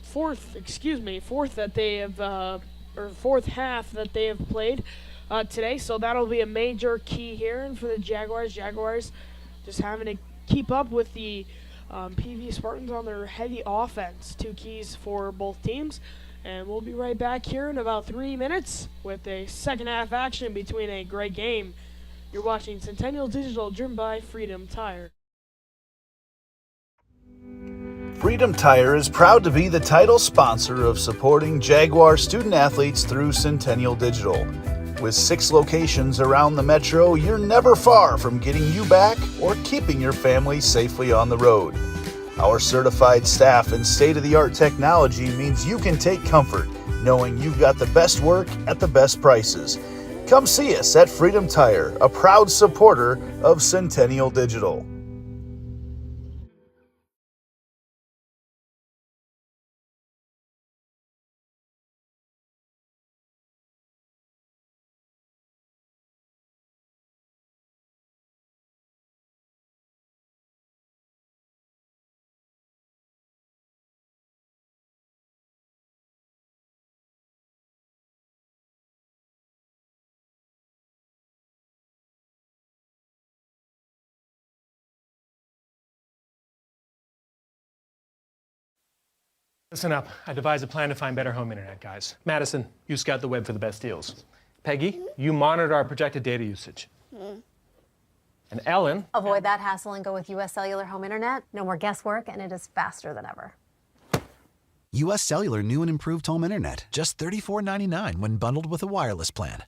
fourth that they have, or fourth half that they have played today. So that'll be a major key here, and for the Jaguars just having to keep up with the PV Spartans on their heavy offense. 2 keys for both teams, and we'll be right back here in about 3 minutes with a second half action between a great game. You're watching Centennial Digital, driven by Freedom Tire. Freedom Tire is proud to be the title sponsor of supporting Jaguar student athletes through Centennial Digital. With 6 locations around the metro, you're never far from getting you back or keeping your family safely on the road. Our certified staff and state-of-the-art technology means you can take comfort knowing you've got the best work at the best prices. Come see us at Freedom Tire, a proud supporter of Centennial Digital. Listen up. I devised a plan to find better home internet, guys. Madison, you scout the web for the best deals. Peggy, you monitor our projected data usage. And Ellen. Avoid that hassle and go with US Cellular Home Internet. No more guesswork, and it is faster than ever. US Cellular new and improved home internet. Just $34.99 when bundled with a wireless plan.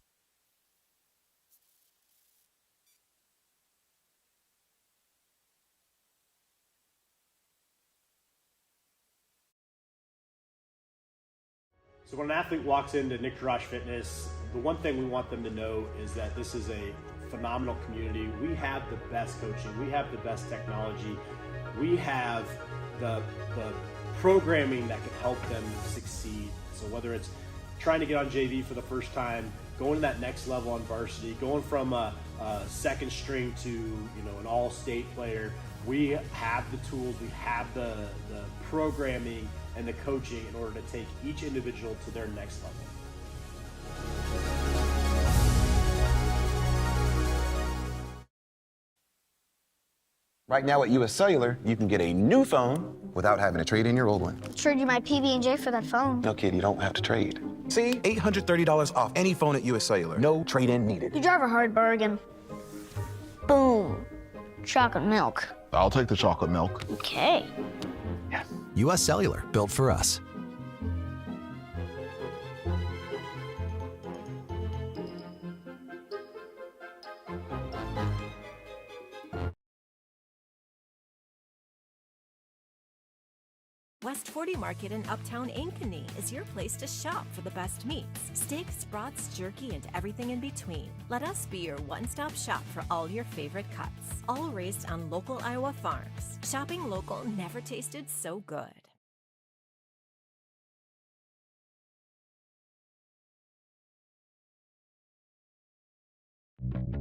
So when an athlete walks into Nick Jarash Fitness, the one thing we want them to know is that this is a phenomenal community. We have the best coaching. We have the best technology. We have the programming that can help them succeed. So whether it's trying to get on JV for the first time, going to that next level on varsity, going from a second string to an all-state player, we have the tools, we have the programming and the coaching in order to take each individual to their next level. Right now at US Cellular, you can get a new phone without having to trade in your old one. Trade you my PB&J for that phone. No, kid, you don't have to trade. See? $830 off any phone at US Cellular. No trade-in needed. You drive a hard bargain. Boom. Chocolate milk. I'll take the chocolate milk. Okay. Yes. US Cellular, built for us. West 40 Market in Uptown Ankeny is your place to shop for the best meats. Steaks, brats, jerky, and everything in between. Let us be your one-stop shop for all your favorite cuts. All raised on local Iowa farms. Shopping local never tasted so good.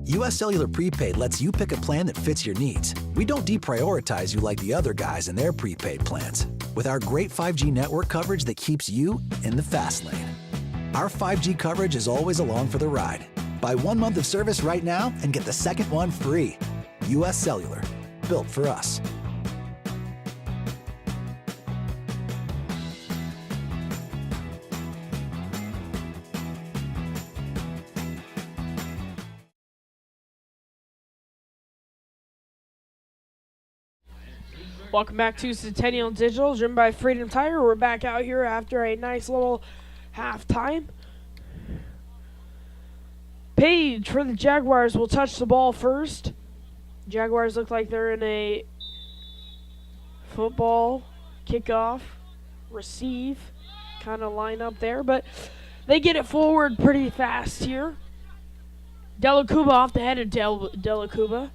US Cellular Prepaid lets you pick a plan that fits your needs. We don't deprioritize you like the other guys in their prepaid plans. With our great 5G network coverage that keeps you in the fast lane. Our 5G coverage is always along for the ride. Buy 1 month of service right now and get the second one free. US Cellular, built for us. Welcome back to Centennial Digital, driven by Freedom Tire. We're back out here after a nice little halftime. Page for the Jaguars will touch the ball first. Jaguars look like they're in a football kickoff, receive kind of lineup there, but they get it forward pretty fast here. Delacuba off the head of Delacuba.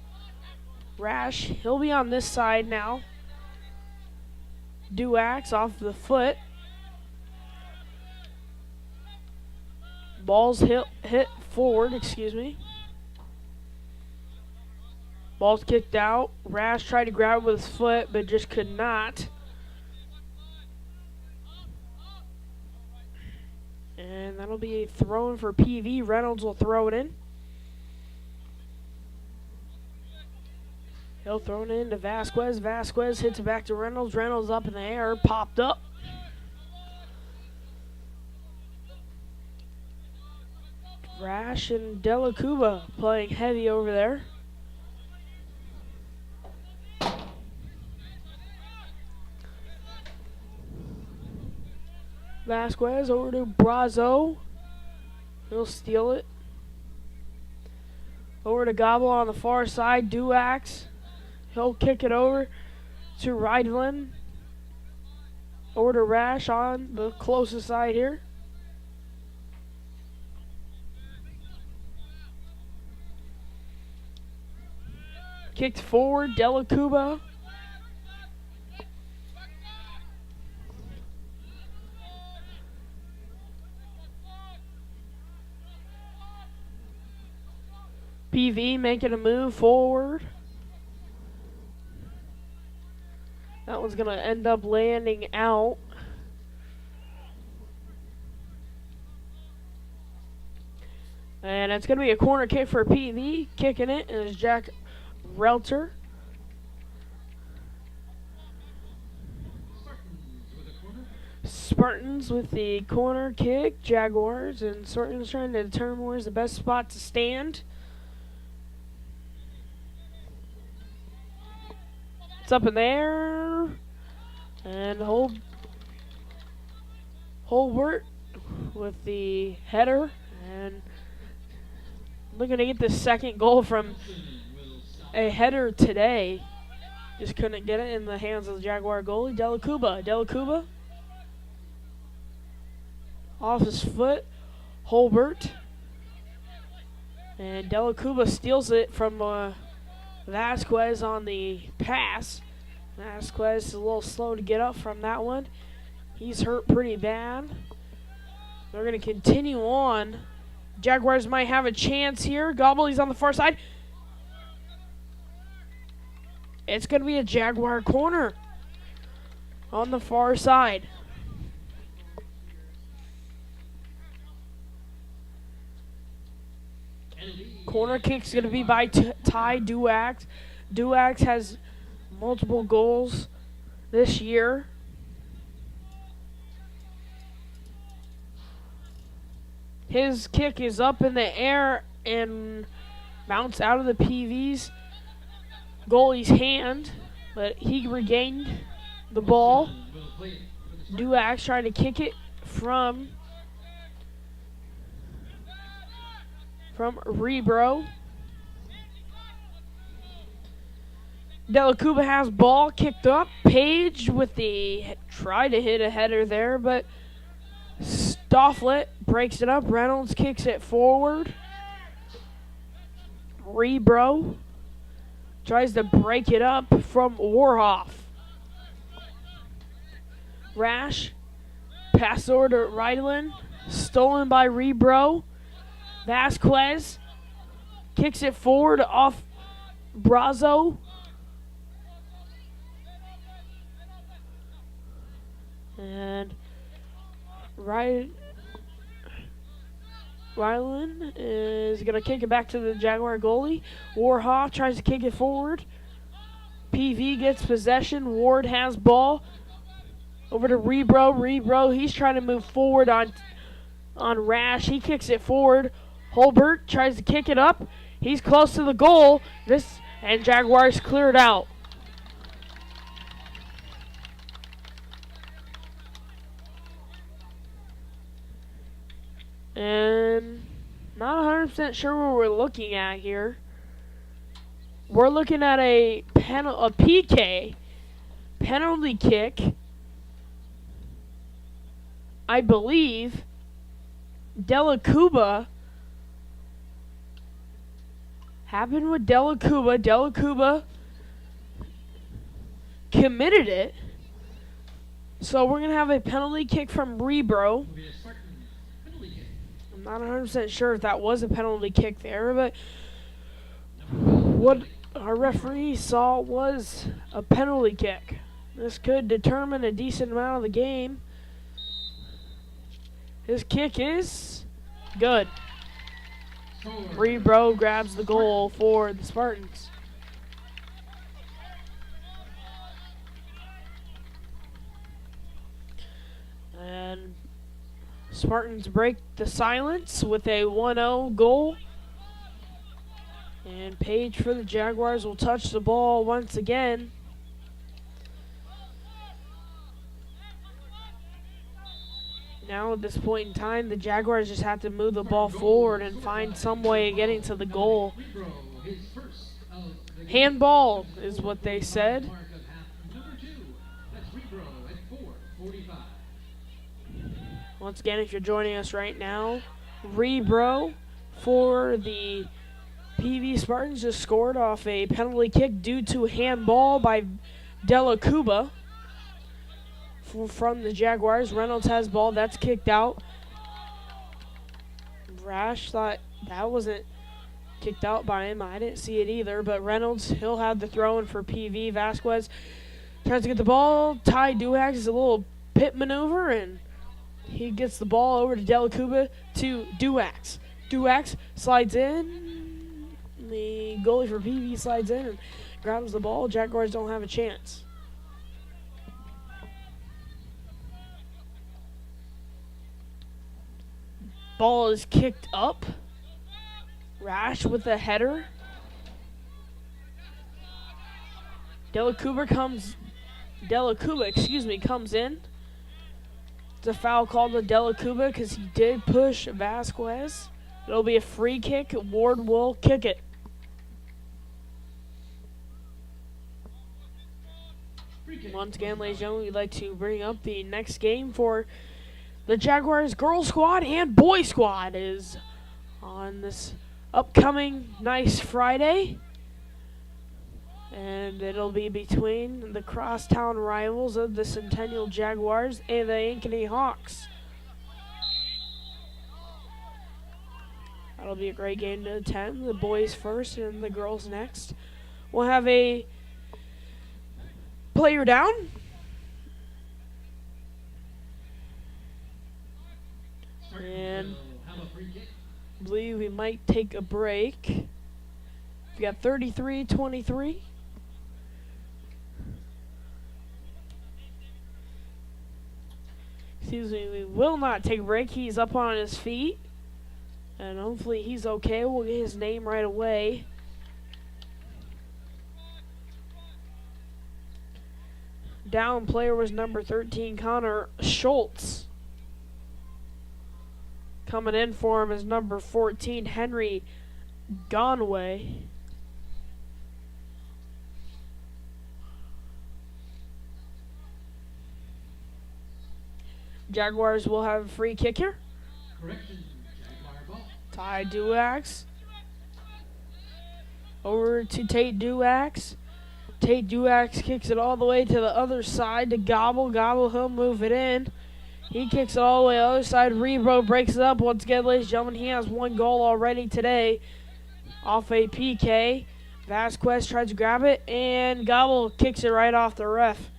Rash, he'll be on this side now. Duax off the foot. Ball's hit forward, excuse me. Ball's kicked out. Rash tried to grab it with his foot, but just could not. And that'll be a throw-in for PV. Reynolds will throw it in. He'll throw it into Vasquez. Vasquez hits it back to Reynolds. Reynolds up in the air, popped up. Rash and Delacuba playing heavy over there. Vasquez over to Brazo. He'll steal it. Over to Gobble on the far side. Duax. He'll kick it over to Rydland. Over to Rash on the closest side here. Kicked forward, Delacuba. PV making a move forward. That one's going to end up landing out. And it's going to be a corner kick for PV. Kicking it is Jack Relter. Spartans with the corner kick. Jaguars and Spartans trying to determine where's the best spot to stand. It's up in there. And Holbert with the header. And looking to get the second goal from a header today. Just couldn't get it in the hands of the Jaguar goalie, Delacuba. Off his foot, Holbert. And Delacuba steals it from Vasquez on the pass. Vasquez is a little slow to get up from that one. He's hurt pretty bad. They're going to continue on. Jaguars might have a chance here. Gobbley's on the far side. It's going to be a Jaguar corner on the far side. Corner kick's going to be by Ty Duax. Duax has multiple goals this year. His kick is up in the air and bounced out of the PV's goalie's hand, but he regained the ball. Duax trying to kick it from Rebro. Delacuba has ball kicked up. Page with the try to hit a header there, but Stofflet breaks it up. Reynolds kicks it forward. Rebro tries to break it up from Warhoff. Rash, pass over to Ryland, stolen by Rebro. Vasquez kicks it forward off Brazo. And Ryland is going to kick it back to the Jaguar goalie. Warhoff tries to kick it forward. PV gets possession. Ward has ball. Over to Rebro. Rebro, he's trying to move forward on Rash. He kicks it forward. Holbert tries to kick it up. He's close to the goal. And Jaguars cleared out. And not 100% sure what we're looking at here. We're looking at a PK penalty kick. I believe Delacuba happened with Delacuba. Delacuba committed it. So we're going to have a penalty kick from Rebro. I'm not 100% sure if that was a penalty kick there, but what our referee saw was a penalty kick. This could determine a decent amount of the game. His kick is good. Rebro grabs the goal for the Spartans. And Spartans break the silence with a 1-0 goal. And Page for the Jaguars will touch the ball once again. Now at this point in time, the Jaguars just have to move the ball forward and find some way of getting to the goal. Handball is what they said. Once again, if you're joining us right now, Rebro for the PV Spartans just scored off a penalty kick due to handball by Delacuba from the Jaguars. Reynolds has ball. That's kicked out. Rash thought that wasn't kicked out by him. I didn't see it either, but Reynolds, he'll have the throw in for PV. Vasquez tries to get the ball. Ty Duax is a little pit maneuver, and he gets the ball over to Delacuba to Duax. Duax slides in. The goalie for PV slides in and grabs the ball. Jaguars don't have a chance. Ball is kicked up. Rash with a header. Delacuba comes in. It's a foul called to Delacuba because he did push Vasquez. It'll be a free kick. Ward will kick it. Once again, ladies and gentlemen, we'd like to bring up the next game for the Jaguars girls squad and boys squad is on this upcoming nice Friday. And it'll be between the crosstown rivals of the Centennial Jaguars and the Ankeny Hawks. That'll be a great game to attend. The boys first and the girls next. We'll have a player down. And I believe we might take a break. We got 33-23. Excuse me, we will not take a break. He's up on his feet. And hopefully he's okay. We'll get his name right away. Down player was number 13, Connor Schultz. Coming in for him is number 14, Henry Gonway. Jaguars will have a free kick here. Correction, Jaguar ball. Ty Duax. Over to Tate Duax. Tate Duax kicks it all the way to the other side to Gobble. Gobble, he'll move it in. He kicks it all the way to the other side. Rebro breaks it up. Once again, ladies and gentlemen, he has one goal already today off a PK. Vasquez tries to grab it, and Gobble kicks it right off the ref.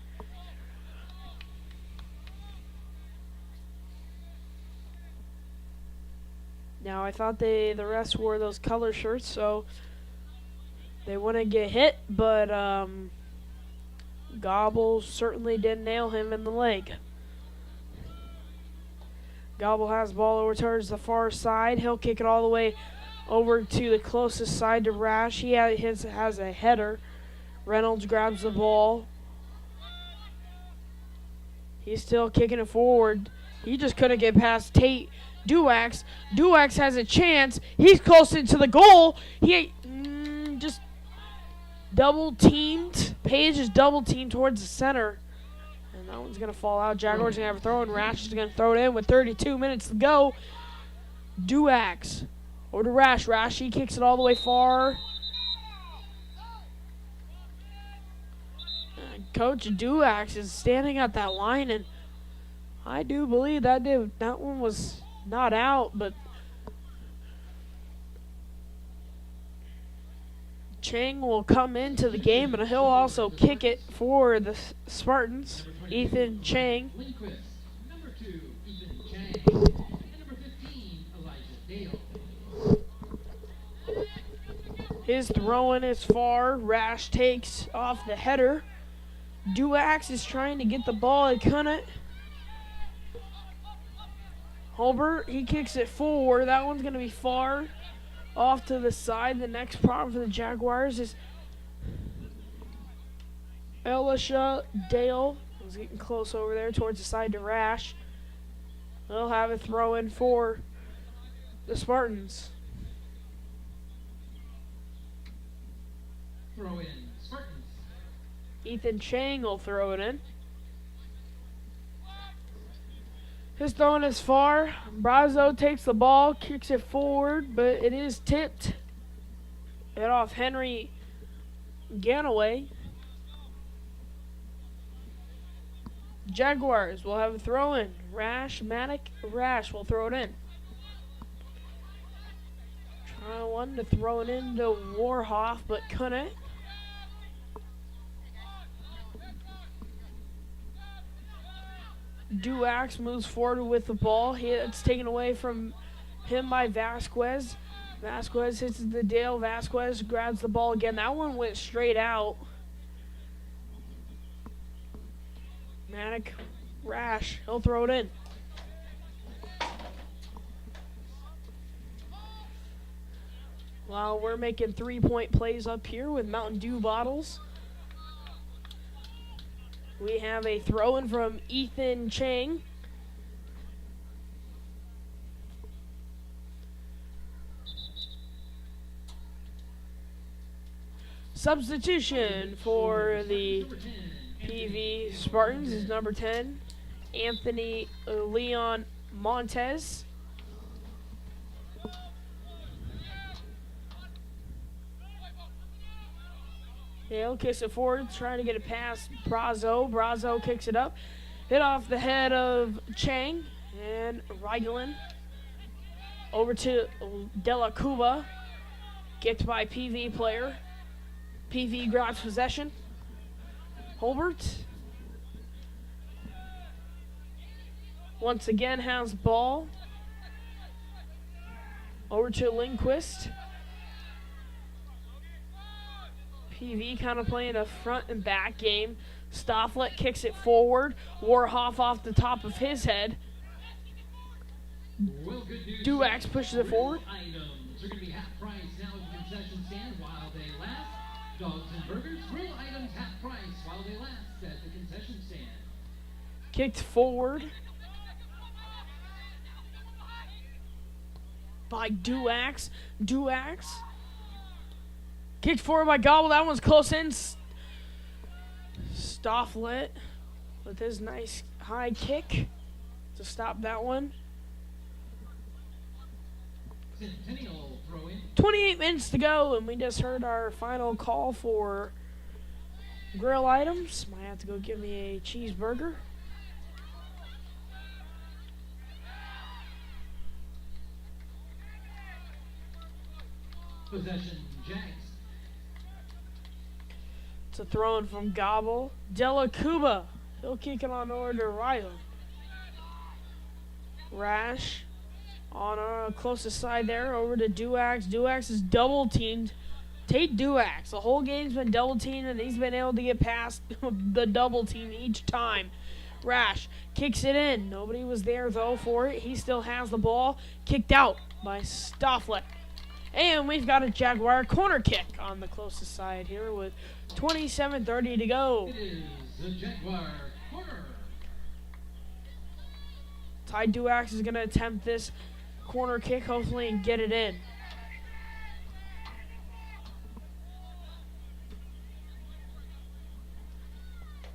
Now, I thought the refs wore those color shirts, so they wouldn't get hit, but Gobble certainly did nail him in the leg. Gobble has the ball over towards the far side. He'll kick it all the way over to the closest side to Rash. He has a header. Reynolds grabs the ball. He's still kicking it forward. He just couldn't get past Tate Duax. Duax has a chance. He's close into the goal. He just double-teamed. Page is double-teamed towards the center. And that one's going to fall out. Jaguars going to have a throw, and Rash is going to throw it in with 32 minutes to go. Duax over to Rash. Rash, he kicks it all the way far. Coach Duax is standing at that line, and I do believe that one was not out, but Chang will come into the game, and he'll also kick it for the Spartans. Ethan Chang. Lindquist, number 2, Ethan Chang, and number 15, Elijah Dale. His throwing is far. Rash takes off the header. Duax is trying to get the ball. He couldn't. Holbert, he kicks it forward. That one's going to be far off to the side. The next problem for the Jaguars is Elisha Dale. He's getting close over there towards the side to Rash. They'll have a throw in for the Spartans. Throw in, Spartans. Ethan Chang will throw it in. His throwing is far. Brazo takes the ball, kicks it forward, but it is tipped. It off Henry Ganaway. Jaguars will have a throw in. Rash will throw it in. Trying one to throw it into Warhoff, but couldn't. Duax moves forward with the ball. It's taken away from him by Vasquez. Vasquez hits the Dale. Vasquez grabs the ball again. That one went straight out. Manic Rash. He'll throw it in. Well, we're making 3-point plays up here with Mountain Dew bottles. We have a throw-in from Ethan Chang. Substitution for the PV Spartans is number 10, Anthony Leon Montez. Dale kicks it forward, trying to get it past Brazo. Brazo kicks it up. Hit off the head of Chang and Reigelin. Over to Dela Cuba. Kicked by PV player. PV grabs possession. Holbert. Once again has ball. Over to Lindquist. PV kind of playing a front and back game. Stofflet kicks it forward. Warhoff off the top of his head. Duax pushes it forward. Items are going to be half price now at the concession stand while they last. Dogs and burgers, grill items half price while they last at the concession stand. Kicked forward by Duax. Duax. Kicked forward by Gobble. That one's close in. Stofflet with his nice high kick to stop that one. Centennial throw in. 28 minutes to go, and we just heard our final call for grill items. Might have to go give me a cheeseburger. Possession, Jags. It's a throw in from Gobble. Dela Cuba. He'll kick it on over to Riley. Rash on our closest side there, over to Duax. Duax is double teamed. Tate Duax. The whole game's been double teamed, and he's been able to get past the double team each time. Rash kicks it in. Nobody was there, though, for it. He still has the ball. Kicked out by Stofflet. And we've got a Jaguar corner kick on the closest side here with 27:30 to go. It is the Jaguar corner. Ty Duax is going to attempt this corner kick, hopefully, and get it in.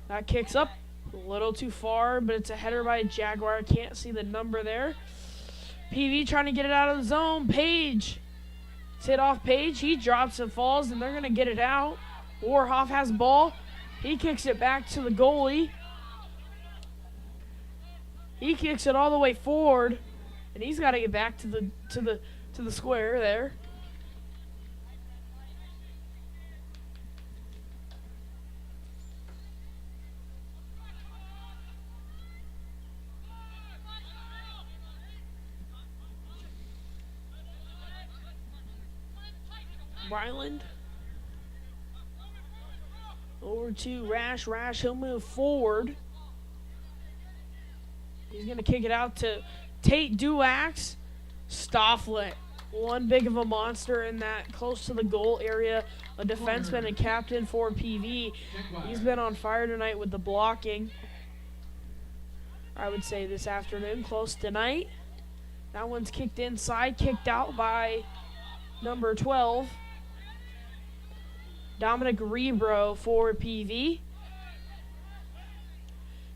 That kicks up a little too far, but it's a header by Jaguar. Can't see the number there. PV trying to get it out of the zone. Page. It's hit off Page. He drops and falls, and they're going to get it out. Warhoff has the ball. He kicks it back to the goalie. He kicks it all the way forward, and he's got to get back to the square there. Ryland. Over to Rash. Rash, he'll move forward. He's going to kick it out to Tate Duax. Stofflet. One big of a monster in that close to the goal area. A defenseman and captain for PV. He's been on fire tonight with the blocking. I would say this afternoon, close tonight. That one's kicked inside, kicked out by number 12. Dominic Rebro for PV.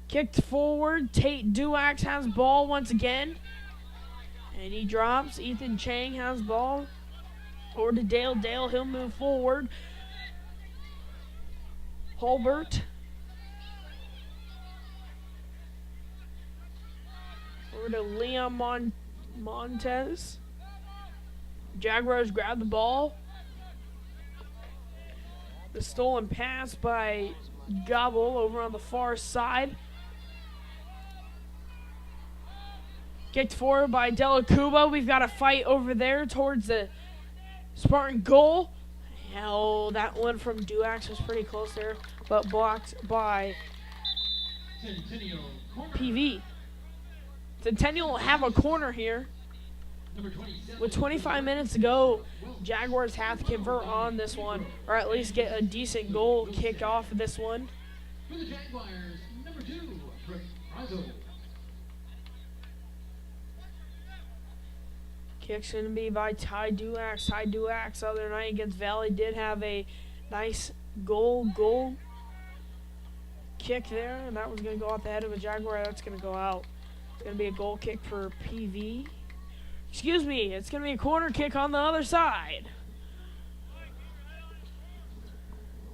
Kicked forward. Tate Duax has ball once again. And he drops. Ethan Chang has ball. Over to Dale. Dale, he'll move forward. Holbert. Over to Liam Montez. Jaguars grab the ball. The stolen pass by Gobble over on the far side. Kicked forward by Dela Cuba. We've got a fight over there towards the Spartan goal. Oh, that one from Duax was pretty close there, but blocked by Centennial corner. PV. Centennial will have a corner here. With 25 minutes to go, Jaguars have to convert on this one, or at least get a decent goal kick off of this one. For the Jaguars, number 2, Brazo. Kick's going to be by Ty Duax. Ty Duax other night against Valley did have a nice goal kick there, and that was going to go out the head of a Jaguar. That's going to go out. It's going to be a goal kick for PV. Excuse me, it's going to be a corner kick on the other side.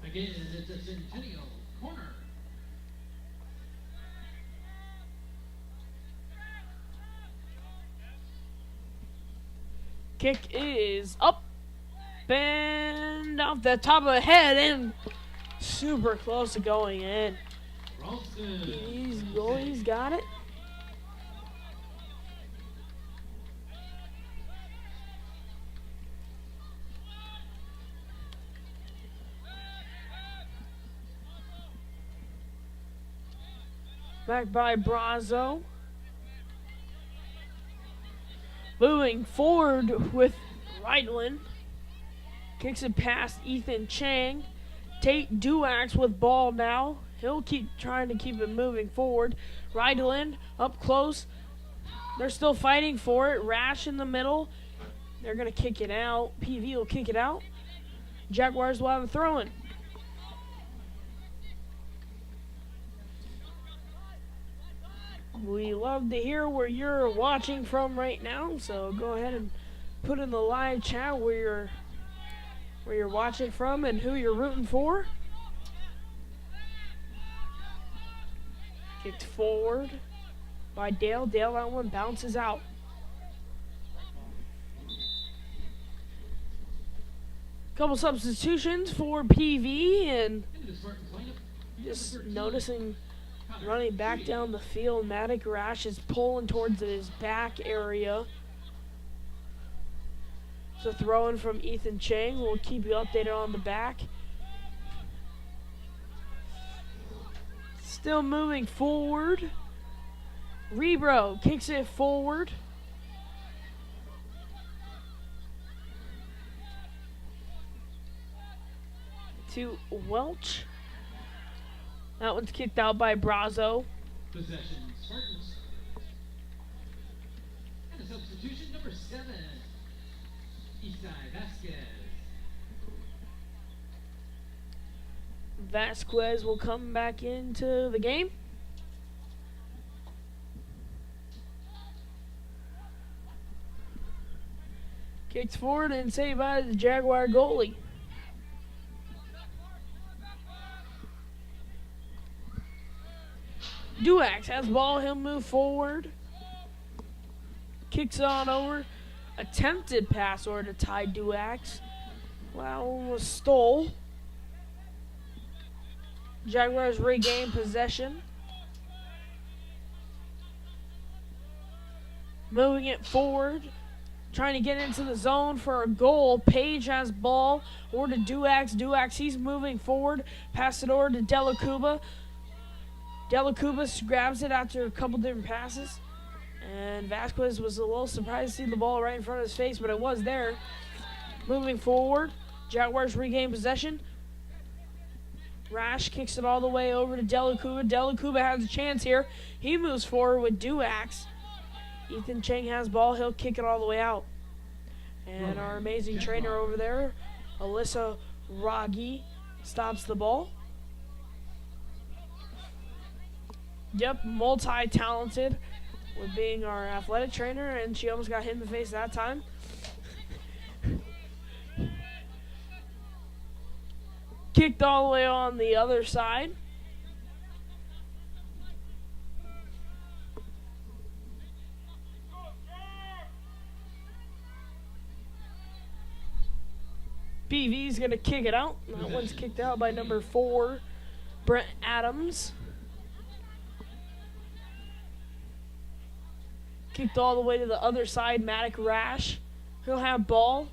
Again, it's a Centennial corner. Kick is up and off the top of the head and super close to going in. He's got it. Back by Brazo. Moving forward with Reitland. Kicks it past Ethan Chang. Tate Duax with ball now. He'll keep trying to keep it moving forward. Reitland up close. They're still fighting for it. Rash in the middle. They're going to kick it out. PV will kick it out. Jaguars will have a throw-in. We love to hear where you're watching from right now, so go ahead and put in the live chat where you're watching from and who you're rooting for. Kicked forward by Dale. Dale, that one bounces out. Couple substitutions for PV, and just noticing running back down the field, Matic Rash is pulling towards his back area. So throw-in from Ethan Chang. We'll keep you updated on the back. Still moving forward. Rebro kicks it forward. To Welch. That one's kicked out by Brazo. Possession, Spartans. And a substitution, number 7, Isai Vasquez. Vasquez will come back into the game. Kicks forward and saved by the Jaguar goalie. Duax has ball, he'll move forward. Kicks on over. Attempted pass over to Ty Duax. Wow, almost stole. Jaguars regain possession. Moving it forward. Trying to get into the zone for a goal. Page has ball. Over to Duax. Duax, he's moving forward. Pass it over to Delacuba. Delacuba grabs it after a couple different passes. And Vasquez was a little surprised to see the ball right in front of his face, but it was there. Moving forward. Jaguars regain possession. Rash kicks it all the way over to Delacuba. Delacuba has a chance here. He moves forward with Duax. Ethan Chang has ball. He'll kick it all the way out. And our amazing trainer over there, Alyssa Raggi, stops the ball. Yep, multi-talented with being our athletic trainer, and she almost got hit in the face that time. Kicked all the way on the other side. BV's going to kick it out. That one's kicked out by number 4, Brent Adams. Kicked all the way to the other side, Matic Rash. He'll have ball.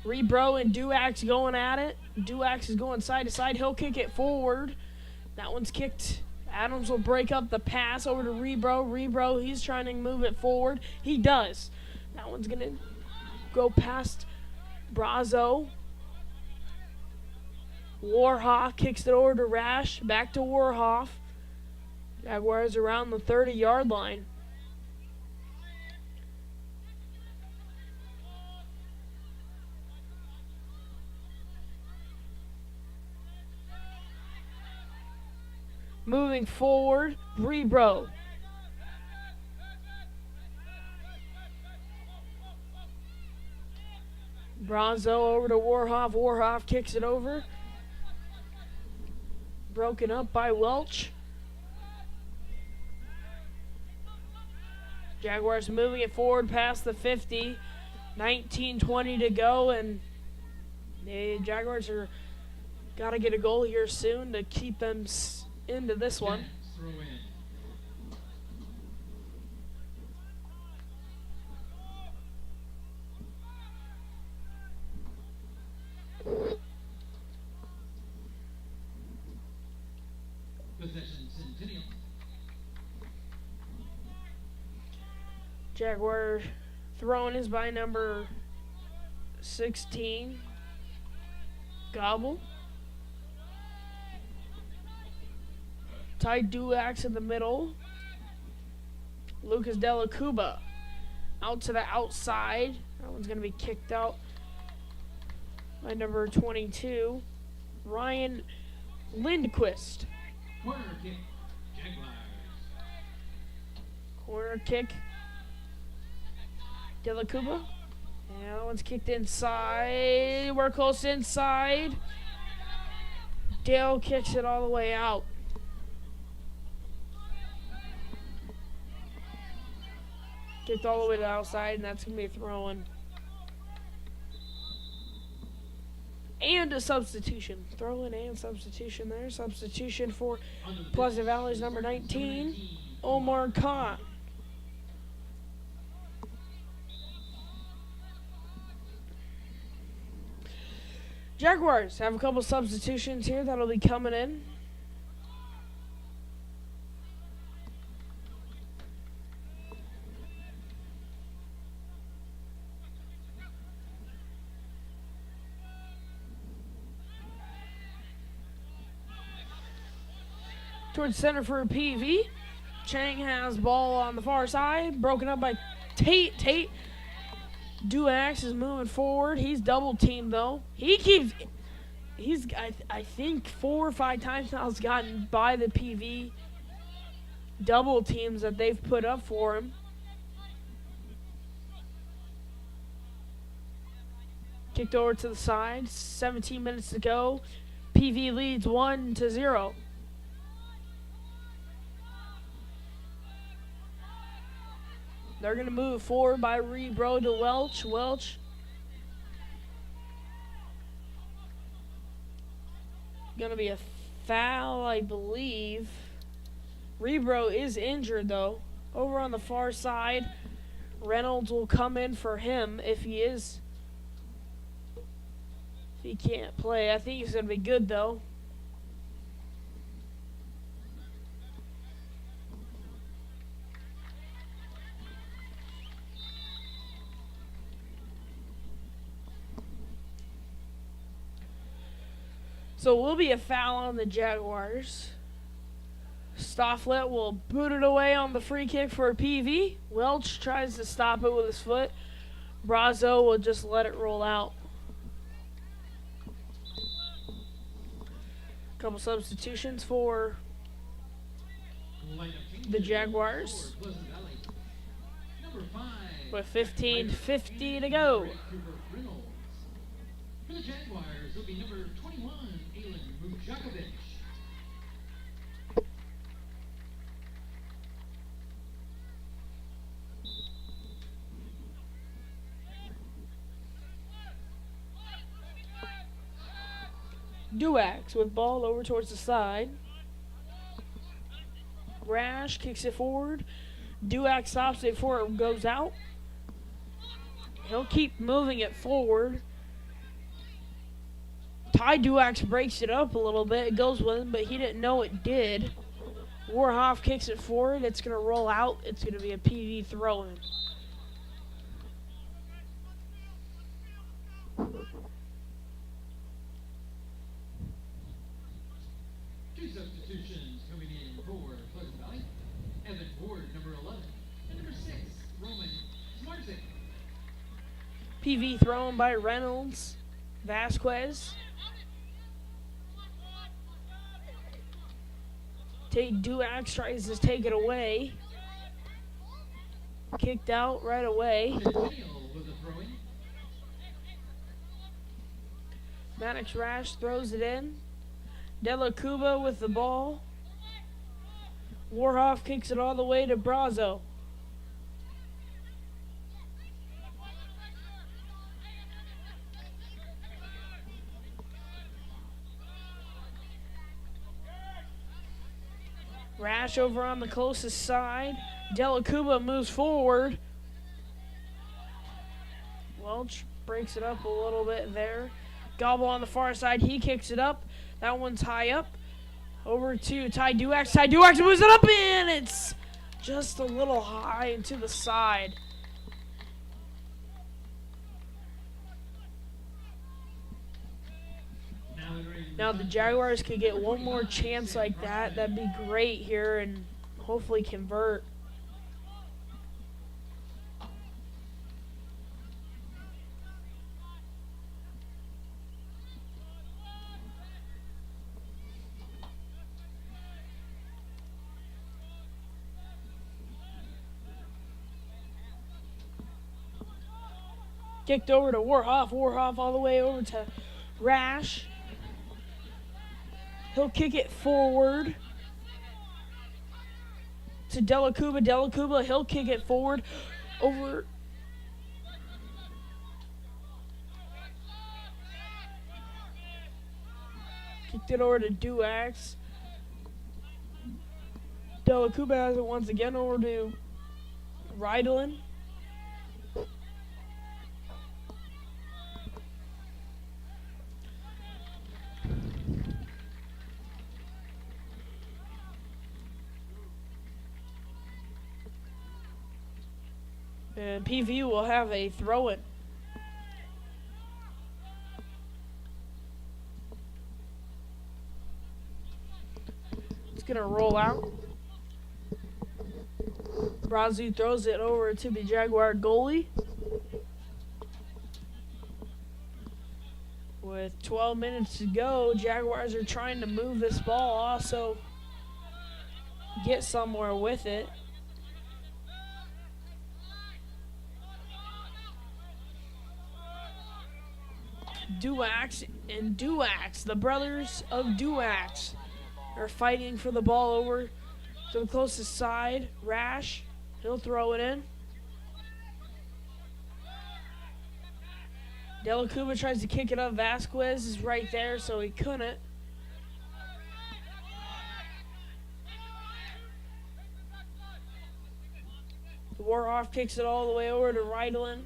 Rebro and Duax going at it. Duax is going side to side. He'll kick it forward. That one's kicked. Adams will break up the pass over to Rebro. Rebro, he's trying to move it forward. He does. That one's going to go past Brazo. Warhoff kicks it over to Rash. Back to Warhoff. Jaguars around the 30-yard line. Moving forward, Rebro. Bronzo over to Warhoff. Warhoff kicks it over. Broken up by Welch. Jaguars moving it forward past the 50. 19-20 to go, and the Jaguars are got to get a goal here soon to keep them into this one. Throw in. Possession Centennial. Jaguar throwing is by number 16. Gobble. Ty Duax in the middle. Lucas Della Cuba out to the outside. That one's going to be kicked out by number 22. Ryan Lindquist. Corner kick. Jaguars. Corner kick. Della Cuba. And that one's kicked inside. We're close inside. Dale kicks it all the way out. Kicked all the way to the outside, and that's going to be a throw-in. And a substitution. Throw-in and substitution there. Substitution for Pleasant Valley's number 19, Omar Khan. Jaguars have a couple substitutions here that'll be coming in. Towards center for PV. Chang has ball on the far side. Broken up by Tate. Tate. Duax is moving forward. He's double teamed though. He's I think 4 or 5 times now has gotten by the PV double teams that they've put up for him. Kicked over to the side. 17 minutes to go. PV leads 1-0. They're going to move forward by Rebro to Welch. Welch. Going to be a foul, I believe. Rebro is injured, though. Over on the far side, Reynolds will come in for him if he is. If he can't play. I think he's going to be good, though. So it will be a foul on the Jaguars. Stofflet will boot it away on the free kick for a PV. Welch tries to stop it with his foot. Brazo will just let it roll out. Couple substitutions for the Jaguars. With 15:50 to go. For the Jaguars will be number 21, Alan Mujakovic. Duax with ball over towards the side. Rash kicks it forward. Duax stops it before it goes out. He'll keep moving it forward. Ty Duax breaks it up a little bit. It goes with him, but he didn't know it did. Warhoff kicks it forward. It's going to roll out. It's going to be a PV throw-in. substitutions coming in for Pleasant Valley. Evan Ward, number 11. And number 6, Roman Smarzik. PV thrown by Reynolds. Vasquez. Duax tries to take it away. Kicked out right away. Centennial with a throw-in. Maddox Rash throws it in. Della Cuba with the ball. Warhoff kicks it all the way to Brazo. Rash over on the closest side. Della Cuba moves forward. Welch breaks it up a little bit there. Gobble on the far side. He kicks it up. That one's high up. Over to Ty Duax. Ty Duax moves it up and it's just a little high and to the side. Now the Jaguars could get one more chance like that. That'd be great here and hopefully convert. Kicked over to Warhoff. Warhoff all the way over to Rash. He'll kick it forward to Della Cuba. Della Cuba, he'll kick it forward over. Kicked it over to Duax. Della Cuba has it once again over to Rydlin. And PV will have a throw-in. It's going to roll out. Brazu throws it over to the Jaguar goalie. With 12 minutes to go, Jaguars are trying to move this ball, also get somewhere with it. Duax and Duax, the brothers of Duax, are fighting for the ball over to the closest side. Rash, he'll throw it in. Della Cuba tries to kick it up. Vasquez is right there, so he couldn't. Warhoff kicks it all the way over to Rydlin.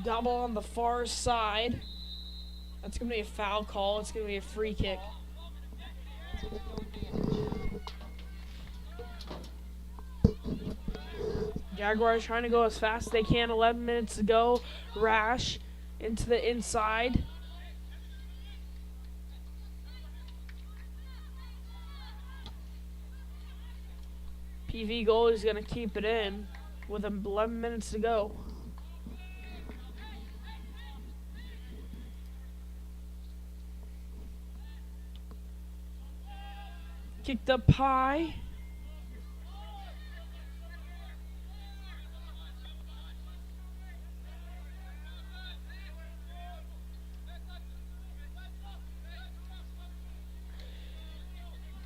Gobble on the far side. That's going to be a foul call. It's going to be a free kick. Jaguars trying to go as fast as they can. 11 minutes to go. Rash into the inside. PV goalie is going to keep it in with 11 minutes to go. Kicked up high.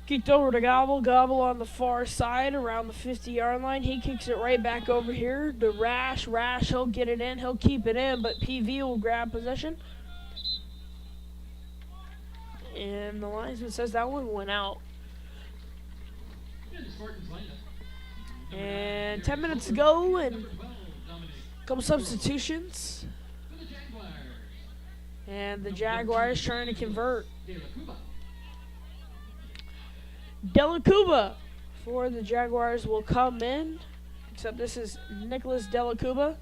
Kicked over to Gobble. Gobble on the far side around the 50-yard line. He kicks it right back over here to Rash. Rash, he'll get it in. He'll keep it in, but PV will grab possession. And the linesman says that one went out. And 10 minutes to go and a couple substitutions. And the Jaguars trying to convert. Della Cuba for the Jaguars will come in. except this is Nicholas Delacuba,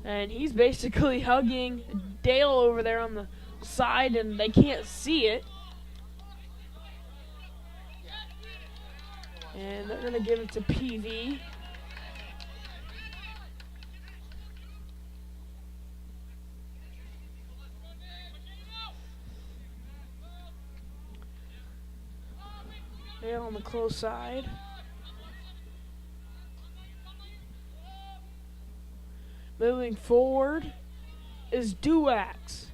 and he's basically hugging Dale over there on the side, and they can't see it. And they're going to give it to PV. Dale on the close side. Moving forward is Duax.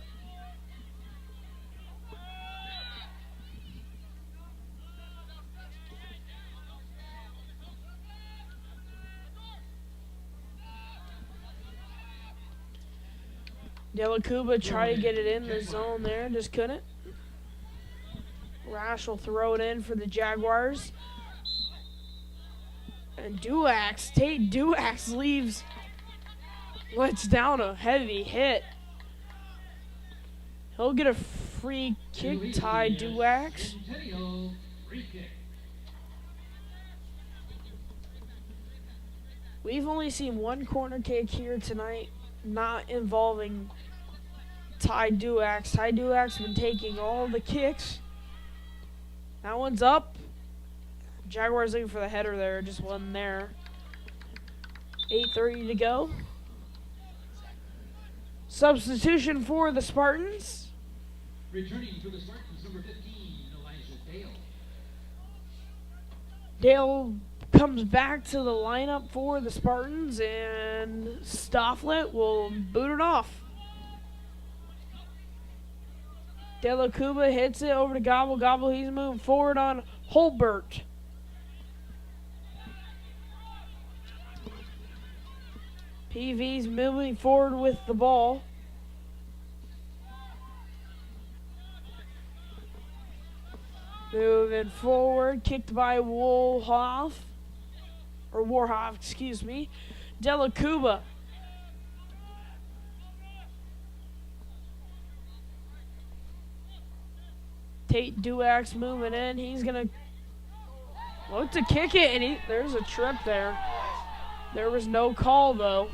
Delacuba tried to get it in the zone there, just couldn't. Rash will throw it in for the Jaguars. And Tate Duax leaves. Lets down a heavy hit. He'll get a free kick, Ty Duax. We've only seen one corner kick here tonight, not involving Ty Duax. Ty Duax has been taking all the kicks. That one's up. Jaguars looking for the header there, just wasn't there. 8:30 to go. Substitution for the Spartans. Returning for the Spartans, number 15, Elijah Dale. Dale comes back to the lineup for the Spartans, and Stofflet will boot it off. Delacuba hits it over to Gobble. Gobble, he's moving forward on Holbert. PV's moving forward with the ball. Moving forward, kicked by Warhoff, excuse me. Delacuba. Tate Duax moving in. He's going to look to kick it, and there's a trip there. There was no call, though.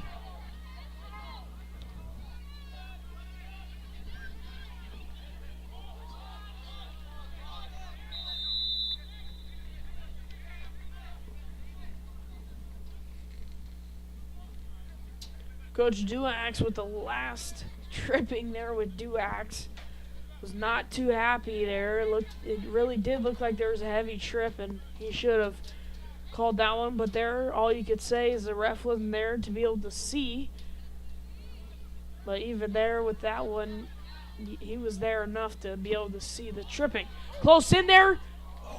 Coach Duax with the last tripping there with Duax. Was not too happy there. It really did look like there was a heavy trip, and he should have called that one. But there, all you could say is the ref wasn't there to be able to see. But even there with that one, he was there enough to be able to see the tripping. Close in there,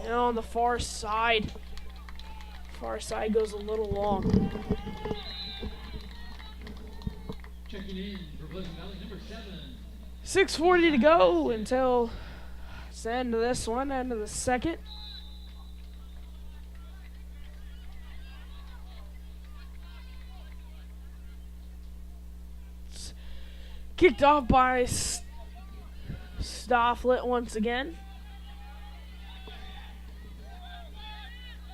and on the far side. Far side goes a little long. Checking in for Pleasant Valley, number 7. 6:40 to go until it's the end of this one, end of the second. It's kicked off by Stofflet once again.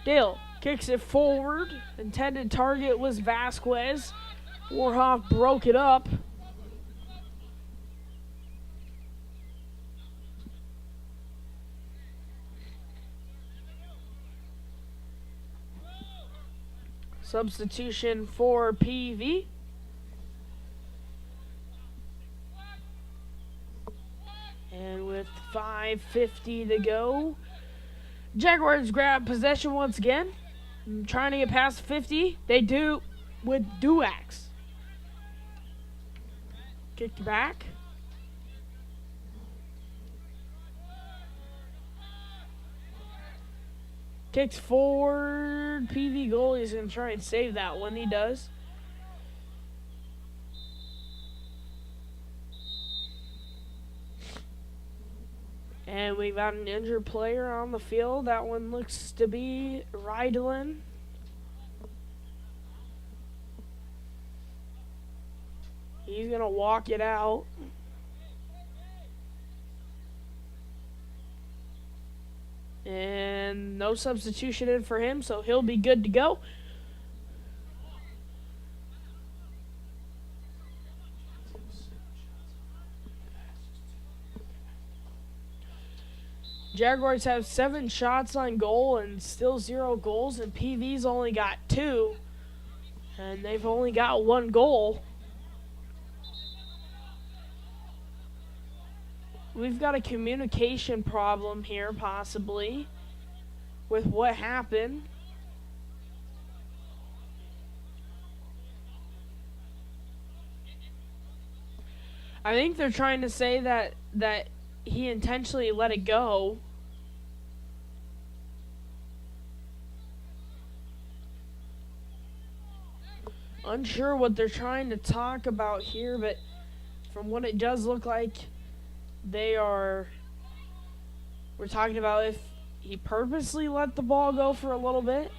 Dale kicks it forward. Intended target was Vasquez. Warhoff broke it up. Substitution for PV. And with 5:50 to go, Jaguars grab possession once again. Trying to get past 50. They do with Duax. Kicked back. Kicks forward. PV goalie is going to try and save that one. He does. And we've got an injured player on the field. That one looks to be Rydlin. He's going to walk it out. And no substitution in for him, so he'll be good to go. Jaguars have 7 shots on goal and still 0 goals, and PV's only got 2, and they've only got 1 goal. We've got a communication problem here, possibly, with what happened. I think they're trying to say that he intentionally let it go. Unsure what they're trying to talk about here, but from what it does look like, we're talking about if he purposely let the ball go for a little bit.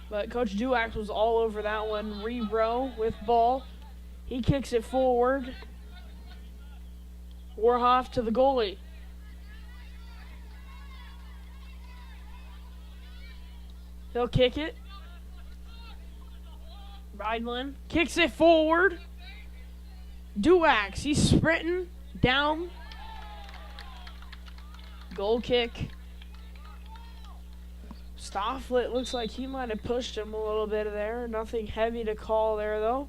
But Coach Duax was all over that one. Rebro with ball. He kicks it forward. Warhoff to the goalie. He'll kick it. Reidlin kicks it forward. Duax, he's sprinting down. Goal kick. Stofflet looks like he might have pushed him a little bit there. Nothing heavy to call there, though.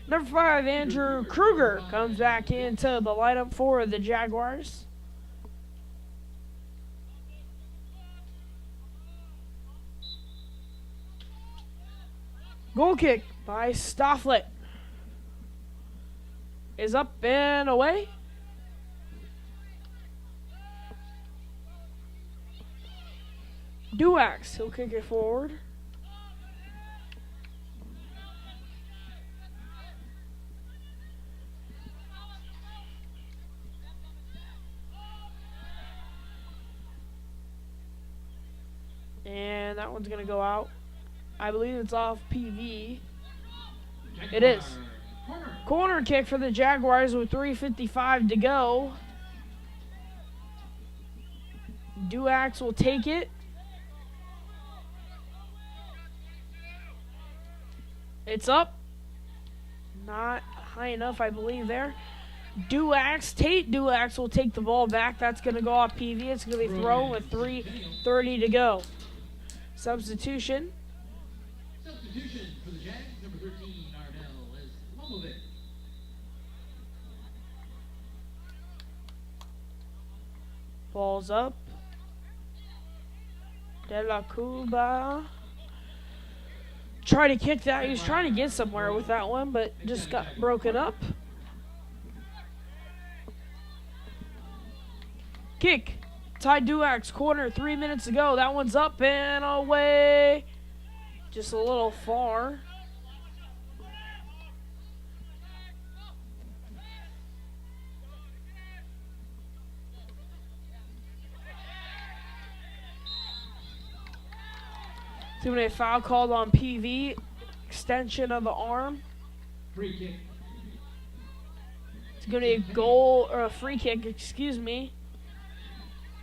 Number 5, Andrew Kruger comes back into the lineup for the Jaguars. Goal kick by Stofflet is up and away. Duax, he'll kick it forward. And that one's going to go out. I believe it's off PV. It is. Corner kick for the Jaguars with 3:55 to go. Duax will take it. It's up. Not high enough, I believe, there. Tate Duax will take the ball back. That's going to go off PV. It's going to be thrown with 3:30 to go. Substitution. Substitution for the Jags, number 13, Arnell, is Lomovic. Ball's up. De La Cuba. Try to kick that. He was trying to get somewhere with that one, but just got broken up. Kick. Ty Duax, corner, 3 minutes to go. That one's up and away. Just a little far. See when a foul called on PV. Extension of the arm. Free kick. It's going to be a goal, or a free kick, excuse me.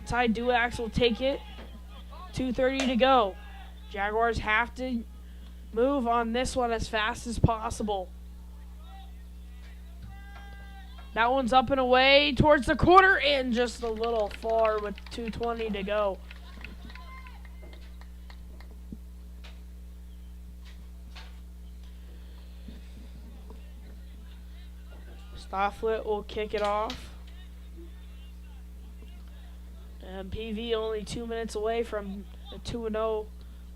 Ty Duax will take it. 2:30 to go. Jaguars have to move on this one as fast as possible. That one's up and away towards the corner and just a little far with 2:20 to go. Stofflet will kick it off. And PV only 2 minutes away from a 2-0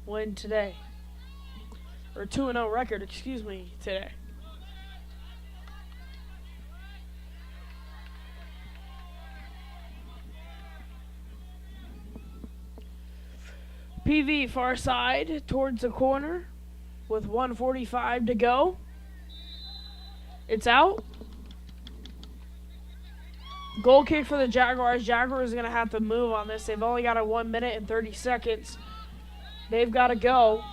win today. Or 2-0 record, excuse me, today. PV far side towards the corner with 1:45 to go. It's out. Goal kick for the Jaguars. Jaguars are going to have to move on this. They've only got a 1 minute and 30 seconds. They've got to go.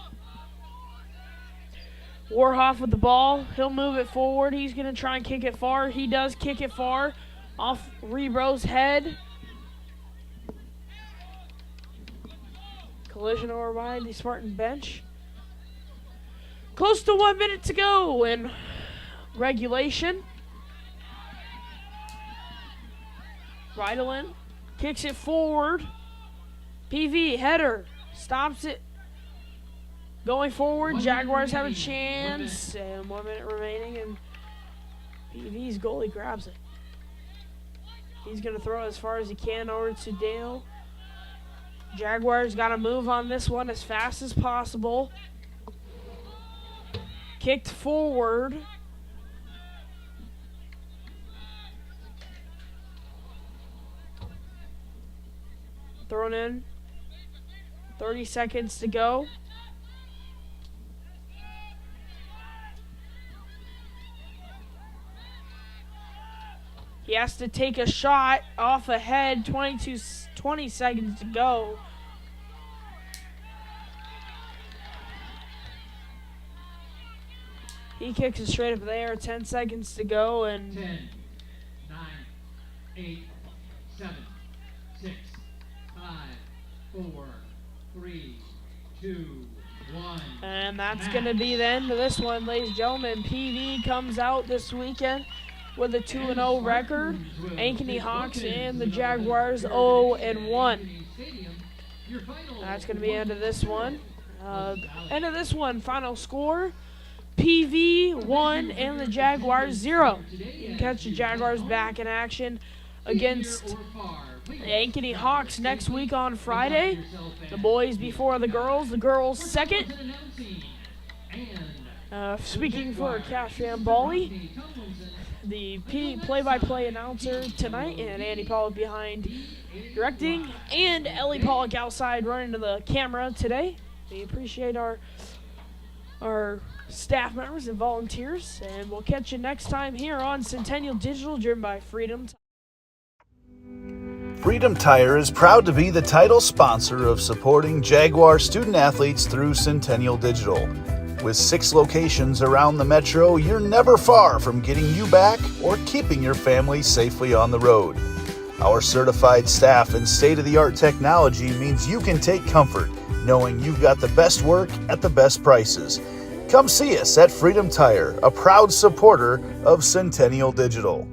Warhoff with the ball. He'll move it forward. He's going to try and kick it far. He does kick it far. Off Rebro's head. Collision over by the Spartan bench. Close to 1 minute to go in regulation. Rydalin kicks it forward. PV, header, stops it. Going forward, Jaguars have a chance. And 1 minute remaining, and PV's goalie grabs it. He's going to throw it as far as he can over to Dale. Jaguars got to move on this one as fast as possible. Kicked forward. Thrown in. 30 seconds to go. He has to take a shot off ahead. 20 seconds to go. He kicks it straight up there. 10 seconds to go. And 10, 9, 8, 7, 6, 5, 4, 3, 2, 1. And that's going to be the end of this one, ladies and gentlemen. PV comes out this weekend with a 2-0 record. Ankeny Hawks and the Jaguars 0-1. That's going to be the end of this one. Final score, PV 1 and the Jaguars 0. You can catch the Jaguars back in action against the Ankeny Hawks next week on Friday. The boys before the girls second. Speaking for Cash Ramboli, the play-by-play announcer tonight, and Andy Pollock behind directing, and Ellie Pollock outside running to the camera today. We appreciate our staff members and volunteers, and we'll catch you next time here on Centennial Digital, driven by Freedom. Freedom Tire is proud to be the title sponsor of supporting Jaguar student athletes through Centennial Digital. With 6 locations around the metro, you're never far from getting you back or keeping your family safely on the road. Our certified staff and state-of-the-art technology means you can take comfort knowing you've got the best work at the best prices. Come see us at Freedom Tire, a proud supporter of Centennial Digital.